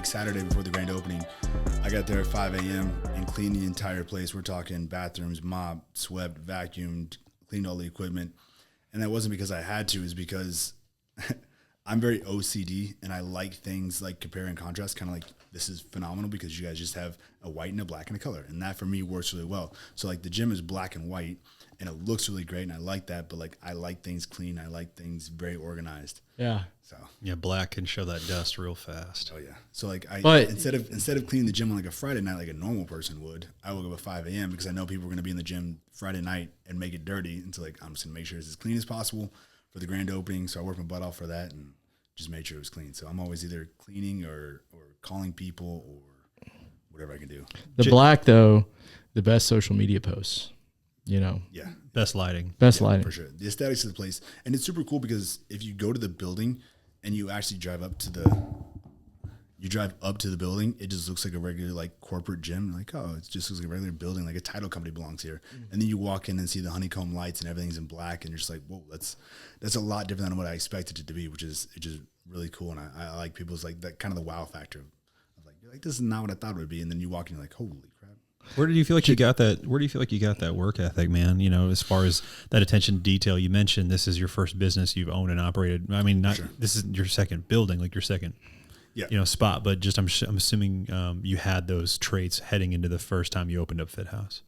Saturday before the grand opening, I got there at 5 a.m. and cleaned the entire place. We're talking bathrooms, mopped, swept, vacuumed, cleaned all the equipment. And that wasn't because I had to, it's because I'm very OCD and I like things like compare and contrast, kind of like this is phenomenal because you guys just have a white and a black and a color. And that for me works really well. So like the gym is black and white and it looks really great and I like that, but like I like things clean. I like things very organized. Yeah. So yeah, black can show that dust real fast. Oh yeah. So like instead of cleaning the gym on like a Friday night like a normal person would, I woke up at 5 a.m. because I know people are gonna be in the gym Friday night and make it dirty. And so like I'm just gonna make sure it's as clean as possible for the grand opening. So I worked my butt off for that and just made sure it was clean. So I'm always either cleaning or calling people or whatever I can do. The black though, the best social media posts, you know. Yeah. Best lighting. Best lighting. For sure. The aesthetics of the place. And it's super cool because if you go to the building and you actually drive up to the building, it just looks like a regular like corporate gym. Like, oh, it just looks like a regular building, like a title company belongs here. Mm-hmm. And then you walk in and see the honeycomb lights and everything's in black and you're just like, whoa, that's a lot different than what I expected it to be, which is really cool. And I like people's like that kind of the wow factor of like, you're like, this is not what I thought it would be. And then you walk in, you're like, holy crap. Where do you feel like you got that? Where do you feel like you got that work ethic, man? You know, as far as that attention to detail, you mentioned this is your first business you've owned and operated. I mean, this is your second building, like your second, spot. But just I'm assuming you had those traits heading into the first time you opened up Fit House.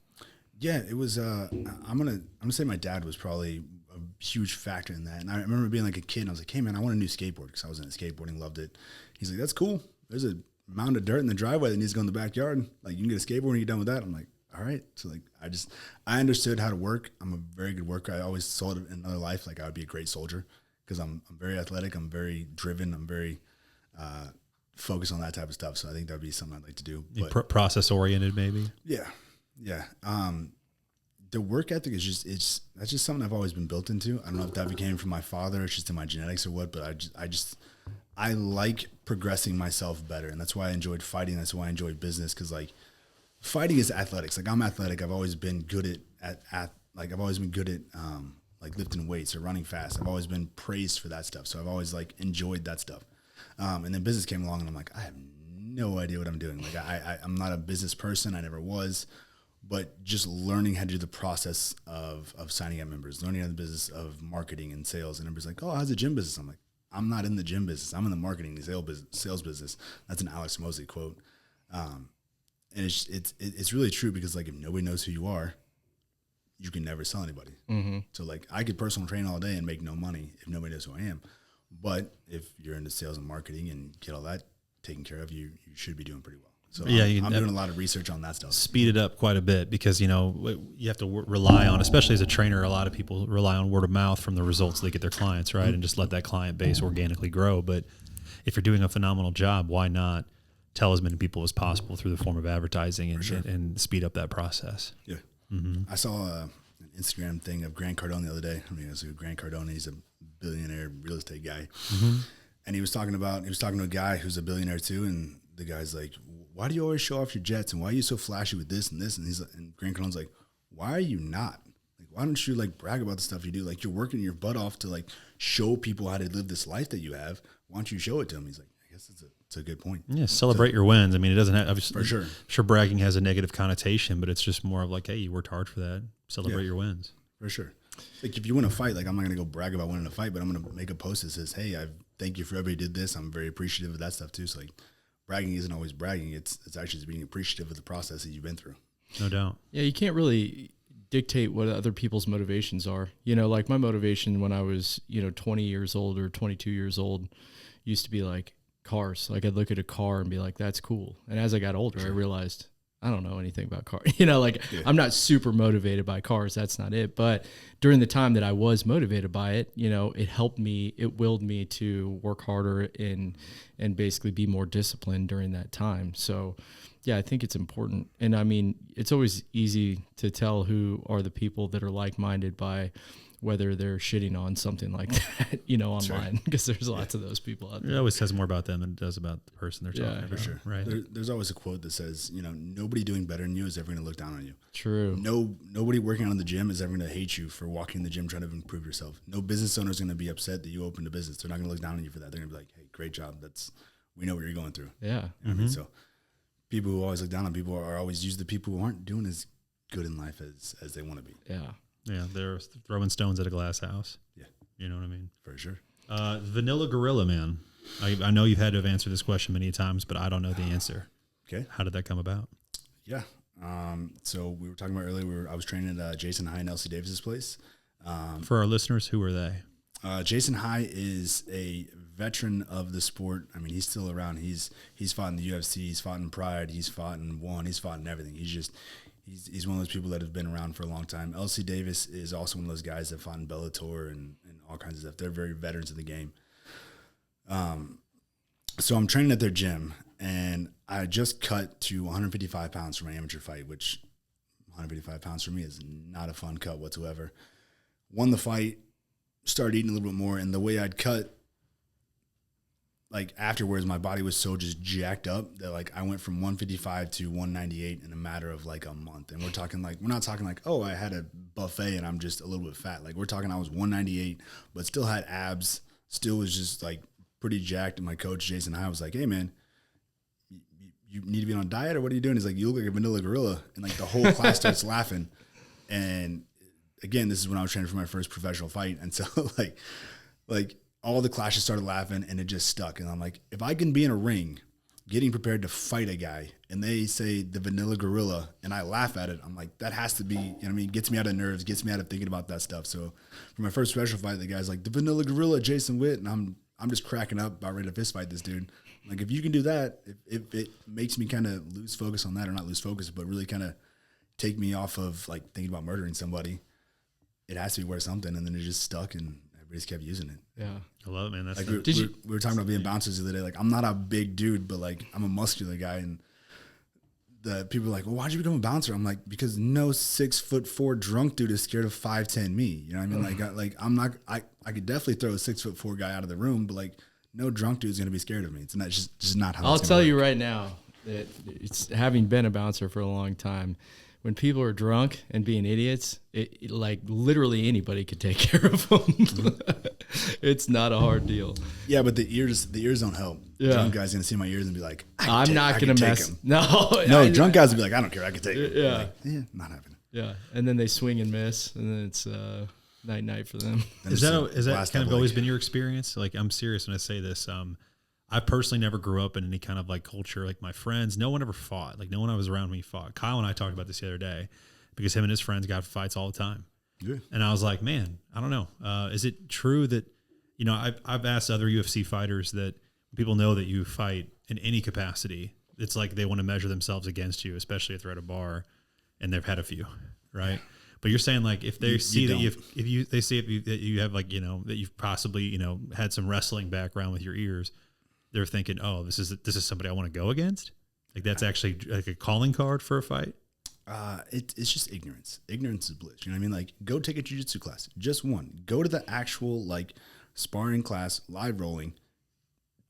Yeah, it was. I'm gonna say my dad was probably a huge factor in that. And I remember being like a kid, and I was like, hey man, I want a new skateboard because I was into skateboarding, loved it. He's like, that's cool. There's a mound of dirt in the driveway that needs to go in the backyard. Like you can get a skateboard and you're done with that. I'm like, all right. So like I understood how to work. I'm a very good worker. I always saw it in another life. Like I would be a great soldier because I'm very athletic. I'm very driven. I'm very focused on that type of stuff. So I think that'd be something I'd like to do. But, process oriented, maybe. Yeah. Yeah. The work ethic is that's just something I've always been built into. I don't know if that became from my father, it's just in my genetics or what, but I like progressing myself better. And that's why I enjoyed fighting. That's why I enjoyed business. Cause like fighting is athletics. Like I'm athletic. I've always been good at like lifting weights or running fast. I've always been praised for that stuff. So I've always like enjoyed that stuff. And then business came along and I'm like, I have no idea what I'm doing. Like I'm not a business person. I never was. But just learning how to do the process of signing up members, learning how to do the business of marketing and sales. And everybody's like, oh, how's the gym business? I'm like, I'm not in the gym business. I'm in the marketing and sales business. That's an Alex Mosley quote. And it's really true because like if nobody knows who you are, you can never sell anybody. Mm-hmm. So like I could personal train all day and make no money if nobody knows who I am. But if you're into sales and marketing and get all that taken care of, you should be doing pretty well. So yeah, I'm doing a lot of research on that stuff. Speed it up quite a bit because, you know, you have to rely on, especially as a trainer, a lot of people rely on word of mouth from the results they get their clients, right? Mm-hmm. And just let that client base organically grow. But if you're doing a phenomenal job, why not tell as many people as possible through the form of advertising and speed up that process? Yeah. Mm-hmm. I saw an Instagram thing of Grant Cardone the other day. I mean, it was Grant Cardone. He's a billionaire real estate guy. Mm-hmm. And he was talking to a guy who's a billionaire too. And the guy's like, why do you always show off your jets? And why are you so flashy with this and this? And he's like, and Grant Cardone's like, why are you not? Like, why don't you like brag about the stuff you do? Like you're working your butt off to like show people how to live this life that you have. Why don't you show it to them? He's like, I guess it's a good point. Yeah. Celebrate your wins. I mean, it doesn't have, obviously, for sure bragging has a negative connotation, but it's just more of like, hey, you worked hard for that. Celebrate your wins. For sure. Like if you win a fight, like I'm not going to go brag about winning a fight, but I'm going to make a post that says, hey, I thank you for everybody who did this. I'm very appreciative of that stuff too. So like, bragging isn't always bragging. It's actually just being appreciative of the process that you've been through. No doubt. Yeah, you can't really dictate what other people's motivations are. You know, like my motivation when I was, 20 years old or 22 years old used to be like cars. Like I'd look at a car and be like, that's cool. And as I got older, I realized I don't know anything about cars. I'm not super motivated by cars. That's not it. But during the time that I was motivated by it, it helped me, it willed me to work harder and basically be more disciplined during that time. So yeah, I think it's important. And I mean, it's always easy to tell who are the people that are like-minded by whether they're shitting on something like that, online, because there's lots of those people out there. It always says more about them than it does about the person they're talking about. For sure. Right. There's always a quote that says, nobody doing better than you is ever going to look down on you. True. Nobody working out in the gym is ever going to hate you for walking in the gym trying to improve yourself. No business owner is going to be upset that you opened a business. They're not going to look down on you for that. They're going to be like, hey, great job. we know what you're going through. Yeah. You know what I mean? So people who always look down on people are always use the people who aren't doing as good in life as they want to be. Yeah. Yeah, they're throwing stones at a glass house. Yeah. You know what I mean? For sure. Vanilla Gorilla, man. I know you've had to have answered this question many times, but I don't know the answer. Okay. How did that come about? Yeah. So we were talking about earlier, I was training at Jason High and Elsie Davis's place. For our listeners, who are they? Jason High is a veteran of the sport. I mean, he's still around. He's fought in the UFC. He's fought in Pride. He's fought in One. He's fought in everything. He's one of those people that have been around for a long time. Elsie Davis is also one of those guys that fought in Bellator and all kinds of stuff. They're very veterans of the game. So I'm training at their gym, and I just cut to 155 pounds for my amateur fight, which 155 pounds for me is not a fun cut whatsoever. Won the fight, started eating a little bit more, and the way I'd cut, like afterwards, my body was so just jacked up that like I went from 155 to 198 in a matter of like a month. And we're not talking like, oh, I had a buffet and I'm just a little bit fat. Like we're talking I was 198, but still had abs, still was just like pretty jacked. And my coach, Jason High, was like, hey man, you need to be on a diet or what are you doing? He's like, you look like a vanilla gorilla. And like the whole class starts laughing. And again, this is when I was training for my first professional fight. And so like all the clashes started laughing and it just stuck. And I'm like, if I can be in a ring getting prepared to fight a guy and they say the vanilla gorilla and I laugh at it, I'm like, that has to be, you know what I mean? Gets me out of nerves, gets me out of thinking about that stuff. So for my first special fight, the guy's like, the vanilla gorilla, Jason Witt. And I'm just cracking up about ready to fist fight this dude. Like, if you can do that, if it makes me kind of lose focus on that, or not lose focus, but really kind of take me off of like thinking about murdering somebody, it has to be worth something. And then it just stuck and everybody just kept using it. Yeah. I love it, man. That's like we were talking about being bouncers the other day. Like, I'm not a big dude, but like I'm a muscular guy. And the people are like, well, why'd you become a bouncer? I'm like, because no 6'4" drunk dude is scared of 5'10" me. You know what I mean? I could definitely throw a 6'4" guy out of the room, but like no drunk dude is going to be scared of me. It's not just not how I'll it's tell work. you right now that it's having been a bouncer for a long time. When people are drunk and being idiots, it like literally anybody could take care of them. It's not a hard deal. Yeah, but the ears don't help. Yeah. Drunk guys gonna see my ears and be like, I'm not going to mess. him. No, Drunk guys will be like, I don't care, I can take him. Yeah. Like, not happening. Yeah, and then they swing and miss, and then it's night for them. Is that kind of always been your experience? Like, I'm serious when I say this. I personally never grew up in any kind of like culture. Like my friends, no one ever fought. Like no one I was around me fought. Kyle and I talked about this the other day because him and his friends got fights all the time. Yeah. And I was like, man, I don't know. Is it true that, you know, I've asked other UFC fighters that people know that you fight in any capacity. It's like they want to measure themselves against you, especially if they're at a bar and they've had a few, right? But you're saying like if they see that that you have like, you know, that you've possibly, you know, had some wrestling background with your ears, they're thinking, oh, this is somebody I want to go against. Like that's actually like a calling card for a fight. It's just ignorance. Ignorance is bliss. You know what I mean? Like, go take a jiu-jitsu class. Just one. Go to the actual like sparring class, live rolling.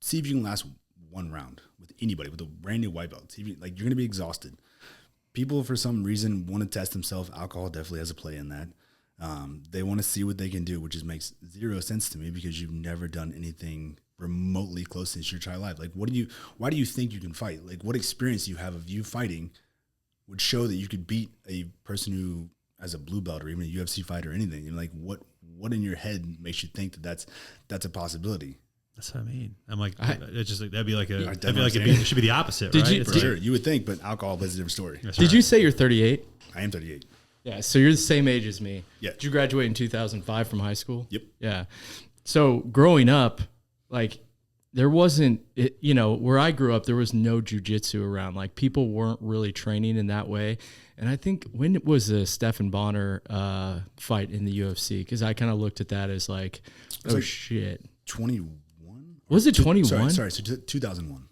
See if you can last one round with anybody with a brand new white belt. See if you're gonna be exhausted. People for some reason want to test themselves. Alcohol definitely has a play in that. They want to see what they can do, which just makes zero sense to me because you've never done anything remotely close to your entire life. Like, why do you think you can fight? Like, what experience you have of you fighting would show that you could beat a person who has a blue belt or even a UFC fight or anything? And like, what in your head makes you think that that's a possibility? That's what I mean. I'm like, it's just like that'd be like it should be the opposite, right? For sure, you would think, but alcohol plays a different story. Did you say you're 38? I am 38. Yeah, so you're the same age as me. Yeah. Did you graduate in 2005 from high school? Yep. Yeah. So growing up, like there wasn't, you know, where I grew up, there was no jiu-jitsu around. Like people weren't really training in that way. And I think when it was a Stephan Bonner fight in the UFC, because I kind of looked at that as like, oh, like shit. 21? Was it 21? Sorry, so 2001.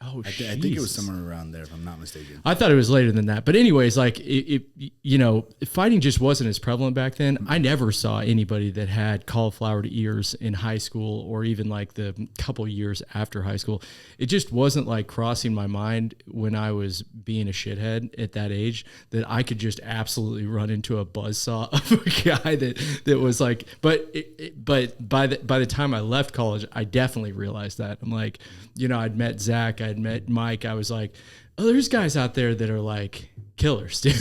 Oh, I think it was somewhere around there, if I'm not mistaken. I thought it was later than that. But anyways, like fighting just wasn't as prevalent back then. I never saw anybody that had cauliflowered ears in high school or even like the couple years after high school. It just wasn't like crossing my mind when I was being a shithead at that age that I could just absolutely run into a buzzsaw of a guy that was like, but by the time I left college, I definitely realized that. I'm like, I'd met Zach, I'd met Mike. I was like, oh, there's guys out there that are like killers, dude.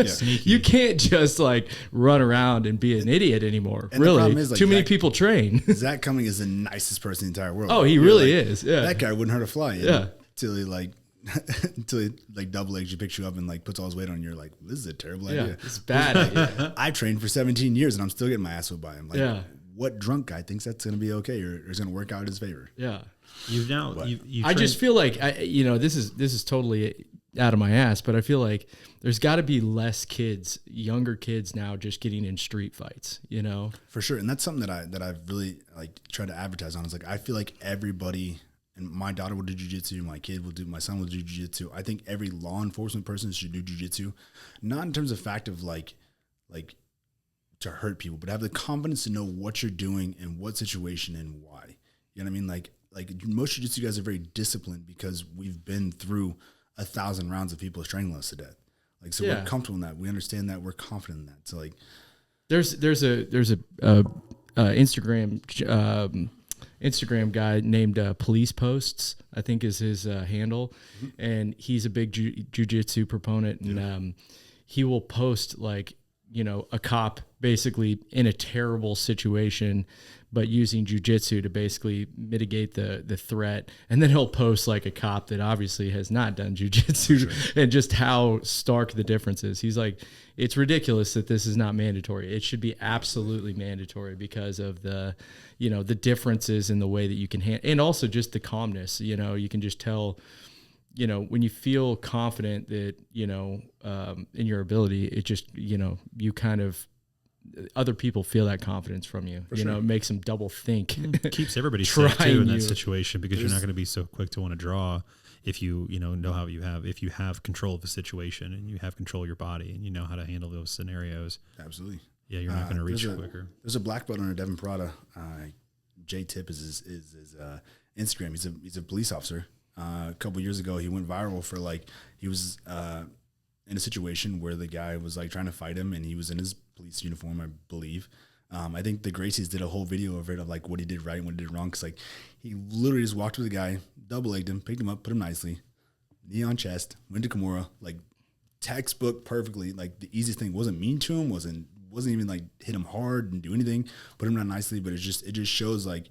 Sneaky. You can't just like run around and be an idiot anymore. And the really, problem is, like, too many people train. Zach Cumming is the nicest person in the entire world. Oh, he really is. Yeah, that guy wouldn't hurt a fly. Yeah, until he like double legs you, picks you up, and like puts all his weight on. You're like, this is a terrible idea. It's bad idea. I trained for 17 years and I'm still getting my ass whipped by him. Like, Yeah. what drunk guy thinks that's going to be okay or is going to work out in his favor? Yeah. You I just feel like this is totally out of my ass, but I feel like there's got to be less kids, younger kids now, just getting in street fights. For sure, and that's something that I've really like tried to advertise on. Is like I feel like everybody, and my daughter will do jiu-jitsu, my son will do jiu-jitsu. I think every law enforcement person should do jiu-jitsu, not in terms of fact of like to hurt people, but have the confidence to know what you're doing and what situation and why. You know what I mean? Like most jiu-jitsu guys are very disciplined because we've been through 1,000 rounds of people strangling us to death. Like, so we're comfortable in that. We understand that. We're confident in that. So like, there's a Instagram guy named Police Posts, I think is his handle, and he's a big jiu-jitsu proponent, and he will post like a cop basically in a terrible situation, but using jiu-jitsu to basically mitigate the threat. And then he'll post like a cop that obviously has not done jiu-jitsu and just how stark the difference is. He's like, it's ridiculous that this is not mandatory. It should be absolutely mandatory because of the differences in the way that you can handle, and also just the calmness. You can just tell, when you feel confident that, in your ability, it just, you kind of, other people feel that confidence from you. It makes them double think. It keeps everybody safe too in that situation, because you're not going to be so quick to want to draw if you know how if you have control of the situation and you have control of your body and you know how to handle those scenarios. Absolutely. Yeah, you're not going to reach quicker. There's a black belt under Devin Parada. J Tip is his Instagram. He's a police officer. A couple years ago, he went viral for he was in a situation where the guy was like trying to fight him, and he was in his police uniform, I believe. I think the Gracies did a whole video of it of like what he did right and what he did wrong. Cause like he literally just walked with the guy, double legged him, picked him up, put him nicely, knee on chest, went to Kimura, like textbook perfectly. Like the easiest thing, wasn't mean to him, wasn't even like hit him hard and do anything, put him down nicely. But it just shows like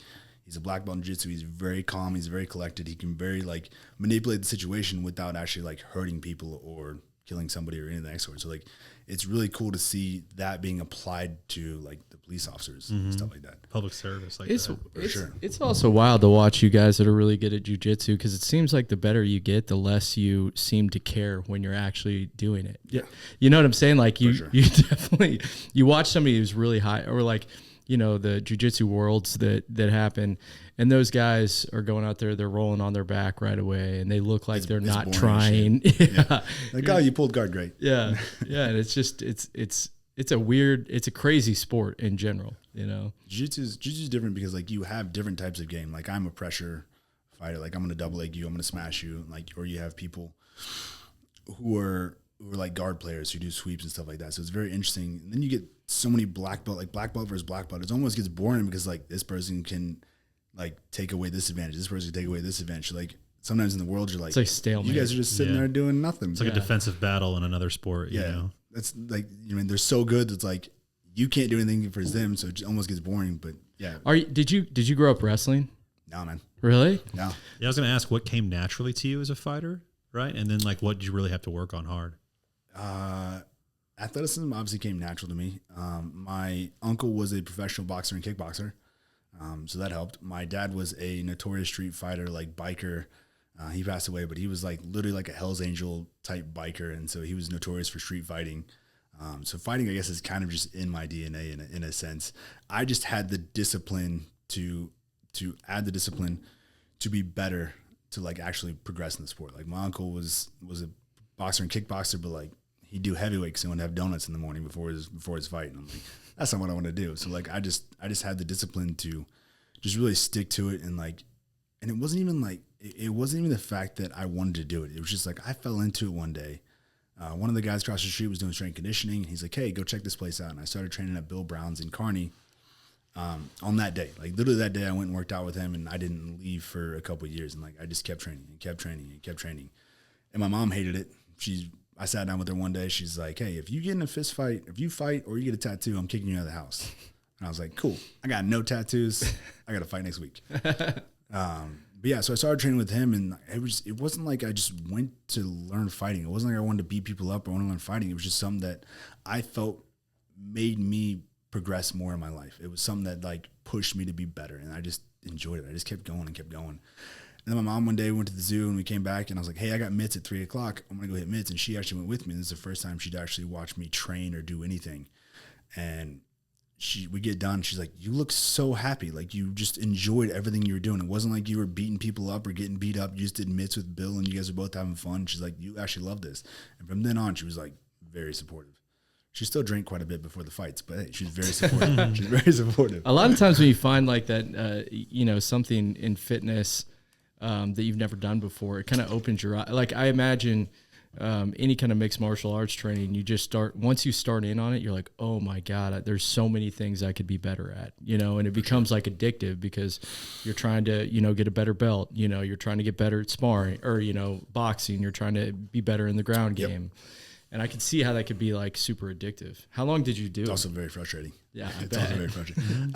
he's a black belt in jiu-jitsu. He's very calm. He's very collected. He can very like manipulate the situation without actually like hurting people or killing somebody or anything of that sort. So like, it's really cool to see that being applied to like the police officers and stuff like that. Public service, like it's, that. For sure. It's also wild to watch you guys that are really good at jiu-jitsu, because it seems like the better you get, the less you seem to care when you're actually doing it. Yeah. You know what I'm saying? Like you Sure. you watch somebody who's really high, or like, the jiu-jitsu worlds that happen, and those guys are going out there, they're rolling on their back right away, and they look like they're not trying. Yeah. Like, oh, you pulled guard great. Yeah. Yeah. And it's just, it's a crazy sport in general, Jiu-jitsu is different because like you have different types of game. Like I'm a pressure fighter. Like I'm going to double leg you. I'm going to smash you. Like, or you have people who are like guard players who do sweeps and stuff like that. So it's very interesting. And then you get so many black belt versus black belt. It almost gets boring because like this person can like take away this advantage. This person can take away this advantage. Like sometimes in the world, you're like, it's like stalemate. You guys are just sitting there doing nothing. It's like a defensive battle in another sport. You know? That's like, they're so good. It's like, you can't do anything for them. So it almost gets boring, but yeah. Did you grow up wrestling? No, man. Really? No. Yeah. I was going to ask what came naturally to you as a fighter, right? And then like, what did you really have to work on hard? Athleticism obviously came natural to me. My uncle was a professional boxer and kickboxer, so that helped. My dad was a notorious street fighter, like biker. He passed away, but he was like literally like a Hell's Angel type biker, and so he was notorious for street fighting. So fighting, I guess, is kind of just in my DNA in a sense. I just had the discipline to add the discipline to be better, to like actually progress in the sport. Like my uncle was a boxer and kickboxer, but like he'd do heavyweight because he wanted to have donuts in the morning before his fight. And I'm like, that's not what I want to do. So like I just had the discipline to just really stick to it. And like, and it wasn't even like, it wasn't even the fact that I wanted to do it. It was just like, I fell into it one day. One of the guys across the street was doing strength conditioning. And he's like, hey, go check this place out. And I started training at Bill Brown's in Kearney on that day. Like literally that day I went and worked out with him, and I didn't leave for a couple of years. And like, I just kept training and kept training and kept training. And my mom hated it. I sat down with her one day. She's like, hey, if you get in a fist fight, if you fight or you get a tattoo, I'm kicking you out of the house. And I was like, cool. I got no tattoos. I got to fight next week. But yeah, so I started training with him, and it wasn't like I just went to learn fighting. It wasn't like I wanted to beat people up or want to learn fighting. It was just something that I felt made me progress more in my life. It was something that like pushed me to be better, and I just enjoyed it. I just kept going and kept going. And then my mom one day went to the zoo, and we came back, and I was like, hey, I got mitts at 3 o'clock. I'm going to go hit mitts. And she actually went with me. And this is the first time she'd actually watched me train or do anything. And we get done. She's like, you look so happy. Like you just enjoyed everything you were doing. It wasn't like you were beating people up or getting beat up. You just did mitts with Bill, and you guys were both having fun. She's like, you actually love this. And from then on, she was like very supportive. She still drank quite a bit before the fights, but hey, she's very supportive. She's very supportive. A lot of times when you find like that, something in fitness that you've never done before, it kind of opens your eye. Like I imagine any kind of mixed martial arts training, once you start in on it, you're like, oh my God, there's so many things I could be better at, and it becomes like addictive because you're trying to, get a better belt, you're trying to get better at sparring or, boxing, you're trying to be better in the ground game. And I could see how that could be like super addictive. How long did you do? It's also very frustrating. Yeah, it's also very frustrating.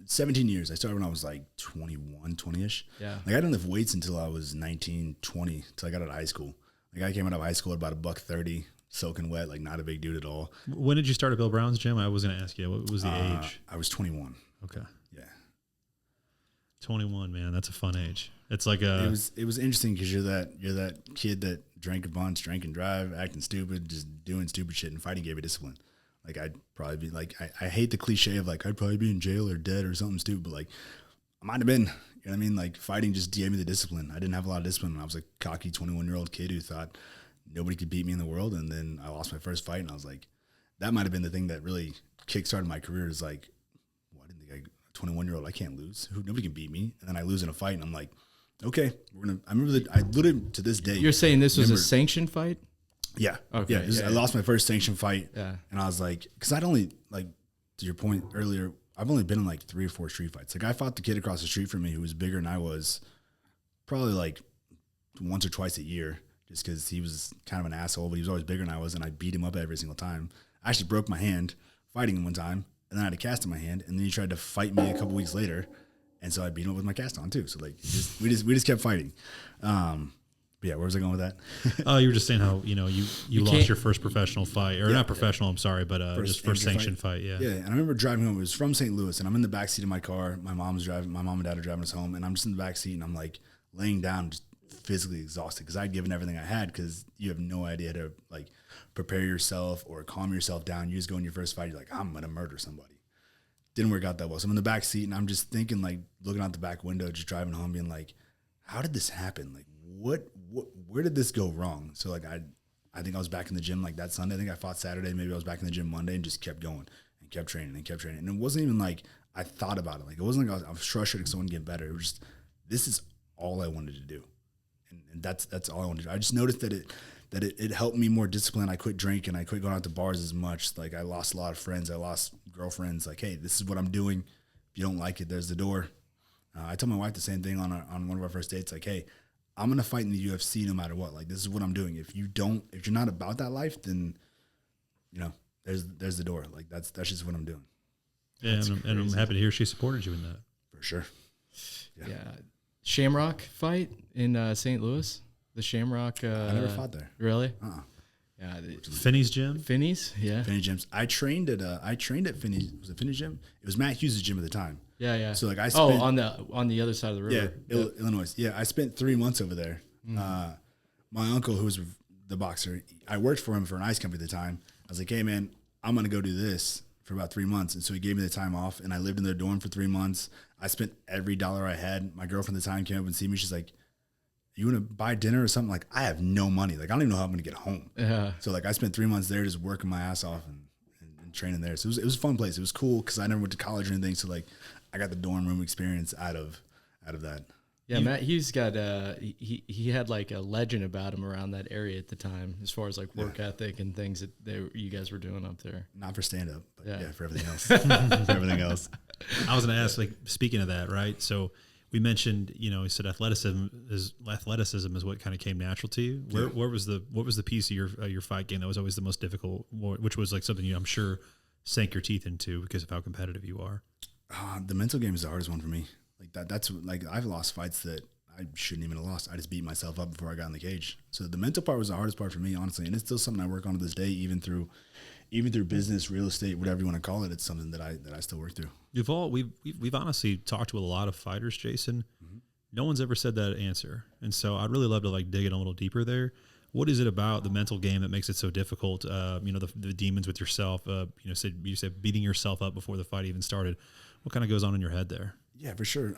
17 years. I started when I was like 21, 20-ish. Yeah. Like I didn't lift weights until I was 19, 20, until I got out of high school. Like I came out of high school at about $130, soaking wet, like not a big dude at all. When did you start at Bill Brown's gym? I was going to ask you, what was the age? I was 21. Okay. Yeah. 21, man. That's a fun age. It's like it was interesting because you're that kid that drank a bunch, drank and drive, acting stupid, just doing stupid shit, and fighting gave you discipline. Like I'd probably be like, I hate the cliche of like, I'd probably be in jail or dead or something stupid, but like I might have been, you know what I mean? Like fighting just gave me the discipline. I didn't have a lot of discipline when I was a cocky 21-year-old kid who thought nobody could beat me in the world. And then I lost my first fight, and I was like, that might've been the thing that really kickstarted my career, is like, well, I didn't think a 21-year-old, I can't lose. Nobody can beat me. And then I lose in a fight, and I'm like, okay, I remember that. I literally to this day. You're saying this was a sanctioned fight? Yeah. Okay. Yeah. I lost my first sanctioned fight. Yeah. And I was like, because I'd only, like, to your point earlier, I've only been in like 3 or 4 street fights. Like I fought the kid across the street from me who was bigger than I was, probably like once or twice a year, just because he was kind of an asshole, but he was always bigger than I was, and I beat him up every single time. I actually broke my hand fighting him one time, and then I had a cast in my hand, and then he tried to fight me a couple weeks later. And so I beat him up with my cast on too. So like we just kept fighting. But yeah, where was I going with that? Oh, you were just saying how you lost your first professional fight, or not professional. I'm sorry, but just first sanctioned fight. Yeah. Yeah, and I remember driving home. It was from St. Louis, and I'm in the backseat of my car. My mom and dad are driving us home, and I'm just in the backseat, and I'm like laying down, just physically exhausted because I'd given everything I had. Because you have no idea how to like prepare yourself or calm yourself down. You just go in your first fight, you're like, I'm gonna murder somebody. Didn't work out that well. So I'm in the back seat, and I'm just thinking, like, looking out the back window, just driving home, being like, how did this happen? Like, where did this go wrong? So like, I think I was back in the gym like that Sunday. I think I fought Saturday. Maybe I was back in the gym Monday and just kept going and kept training and kept training. And it wasn't even like I thought about it. Like it wasn't like I was frustrated because I wanted to get better. It was just, this is all I wanted to do. And that's all I wanted to do. I just noticed that it helped me more disciplined. I quit drinking. I quit going out to bars as much. Like I lost a lot of friends. I lost girlfriends. Like, hey, this is what I'm doing. If you don't like it, there's the door. I told my wife the same thing on one of our first dates. Like, hey, I'm going to fight in the UFC no matter what. Like, this is what I'm doing. If you're not about that life, then, there's the door. Like that's just what I'm doing. Yeah. And I'm happy to hear she supported you in that. For sure. Yeah. Shamrock fight in St. Louis. The Shamrock. I never fought there. Really? Yeah. Finney's gym. Finney's. Yeah. Finney gyms. I trained at Finney's. Was it Finney's gym? It was Matt Hughes' gym at the time. Yeah. So like I spent, on the other side of the river. Yeah, Illinois. Yeah, I spent 3 months over there. My uncle, who was the boxer, I worked for him for an ice company at the time. I was like, hey man, I'm gonna go do this for about 3 months, and so he gave me the time off, and I lived in their dorm for 3 months. I spent every dollar I had. My girlfriend at the time came up and see me. She's like, you want to buy dinner or something? Like, I have no money. Like, I don't even know how I'm going to get home. Yeah. So like I spent 3 months there just working my ass off and training there. So it was a fun place. It was cool because I never went to college or anything. So like I got the dorm room experience out of that. Yeah, Matt Hughes got he had like a legend about him around that area at the time, as far as like work ethic and things that you guys were doing up there. Not for stand up, but yeah, for everything else. For everything else. I was going to ask, like, speaking of that, right? So we mentioned, you know, he said athleticism is what kind of came natural to you. What was the piece of your fight game that was always the most difficult, which was like something you, I'm sure, sank your teeth into because of how competitive you are? The mental game is the hardest one for me. Like that's like I've lost fights that I shouldn't even have lost. I just beat myself up before I got in the cage. So the mental part was the hardest part for me, honestly, and it's still something I work on to this day, even through business, real estate, whatever you want to call it. It's something that I still work through. We've honestly talked to a lot of fighters, Jason. Mm-hmm. No one's ever said that answer, and so I'd really love to like dig in a little deeper there. What is it about the mental game that makes it so difficult? You know, the demons with yourself. You said beating yourself up before the fight even started. What kind of goes on in your head there? Yeah, for sure.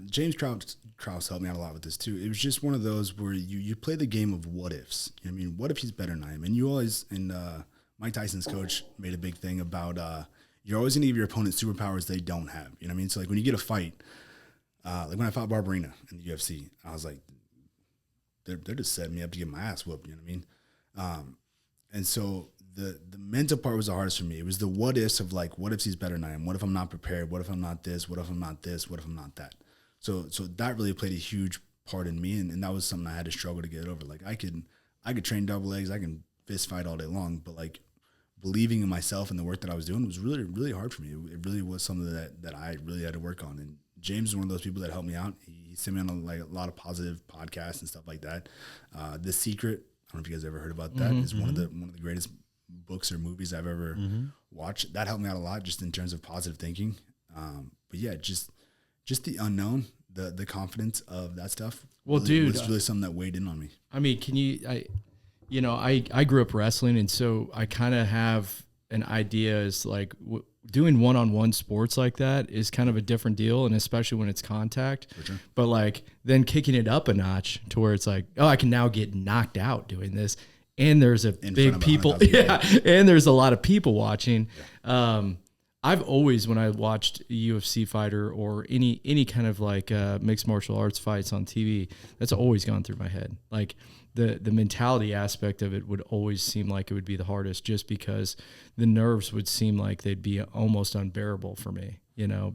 James Krause helped me out a lot with this too. It was just one of those where you play the game of what ifs. You know what I mean, what if he's better than I am? And you always, Mike Tyson's coach made a big thing about you're always going to give your opponent superpowers they don't have. You know what I mean? So like when you get a fight, like when I fought Barbarina in the UFC, I was like, they're just setting me up to get my ass whooped. You know what I mean? And so the mental part was the hardest for me. It was the what ifs of like, what if he's better than I am? What if I'm not prepared? What if I'm not this? What if I'm not this? What if I'm not that? So that really played a huge part in me, and that was something I had to struggle to get over. Like I could train double legs, I can fist fight all day long, but like believing in myself and the work that I was doing was really, really hard for me. It really was something that I really had to work on. And James is one of those people that helped me out. He sent me on a lot of positive podcasts and stuff like that. The Secret, I don't know if you guys ever heard about that. Is one of the greatest books or movies I've ever watched. That helped me out a lot just in terms of positive thinking. But yeah, just the unknown, the confidence of that stuff. Well, really, dude, was really something that weighed in on me. I mean, I grew up wrestling, and so I kind of have an idea is like doing one-on-one sports like that is kind of a different deal, and especially when it's contact. Sure. But like then kicking it up a notch to where it's like, oh, I can now get knocked out doing this, and there's big people, and there's a lot of people watching. Yeah. I've always, when I watched a UFC fighter or any kind of like mixed martial arts fights on TV, that's always gone through my head. Like the mentality aspect of it would always seem like it would be the hardest, just because the nerves would seem like they'd be almost unbearable for me,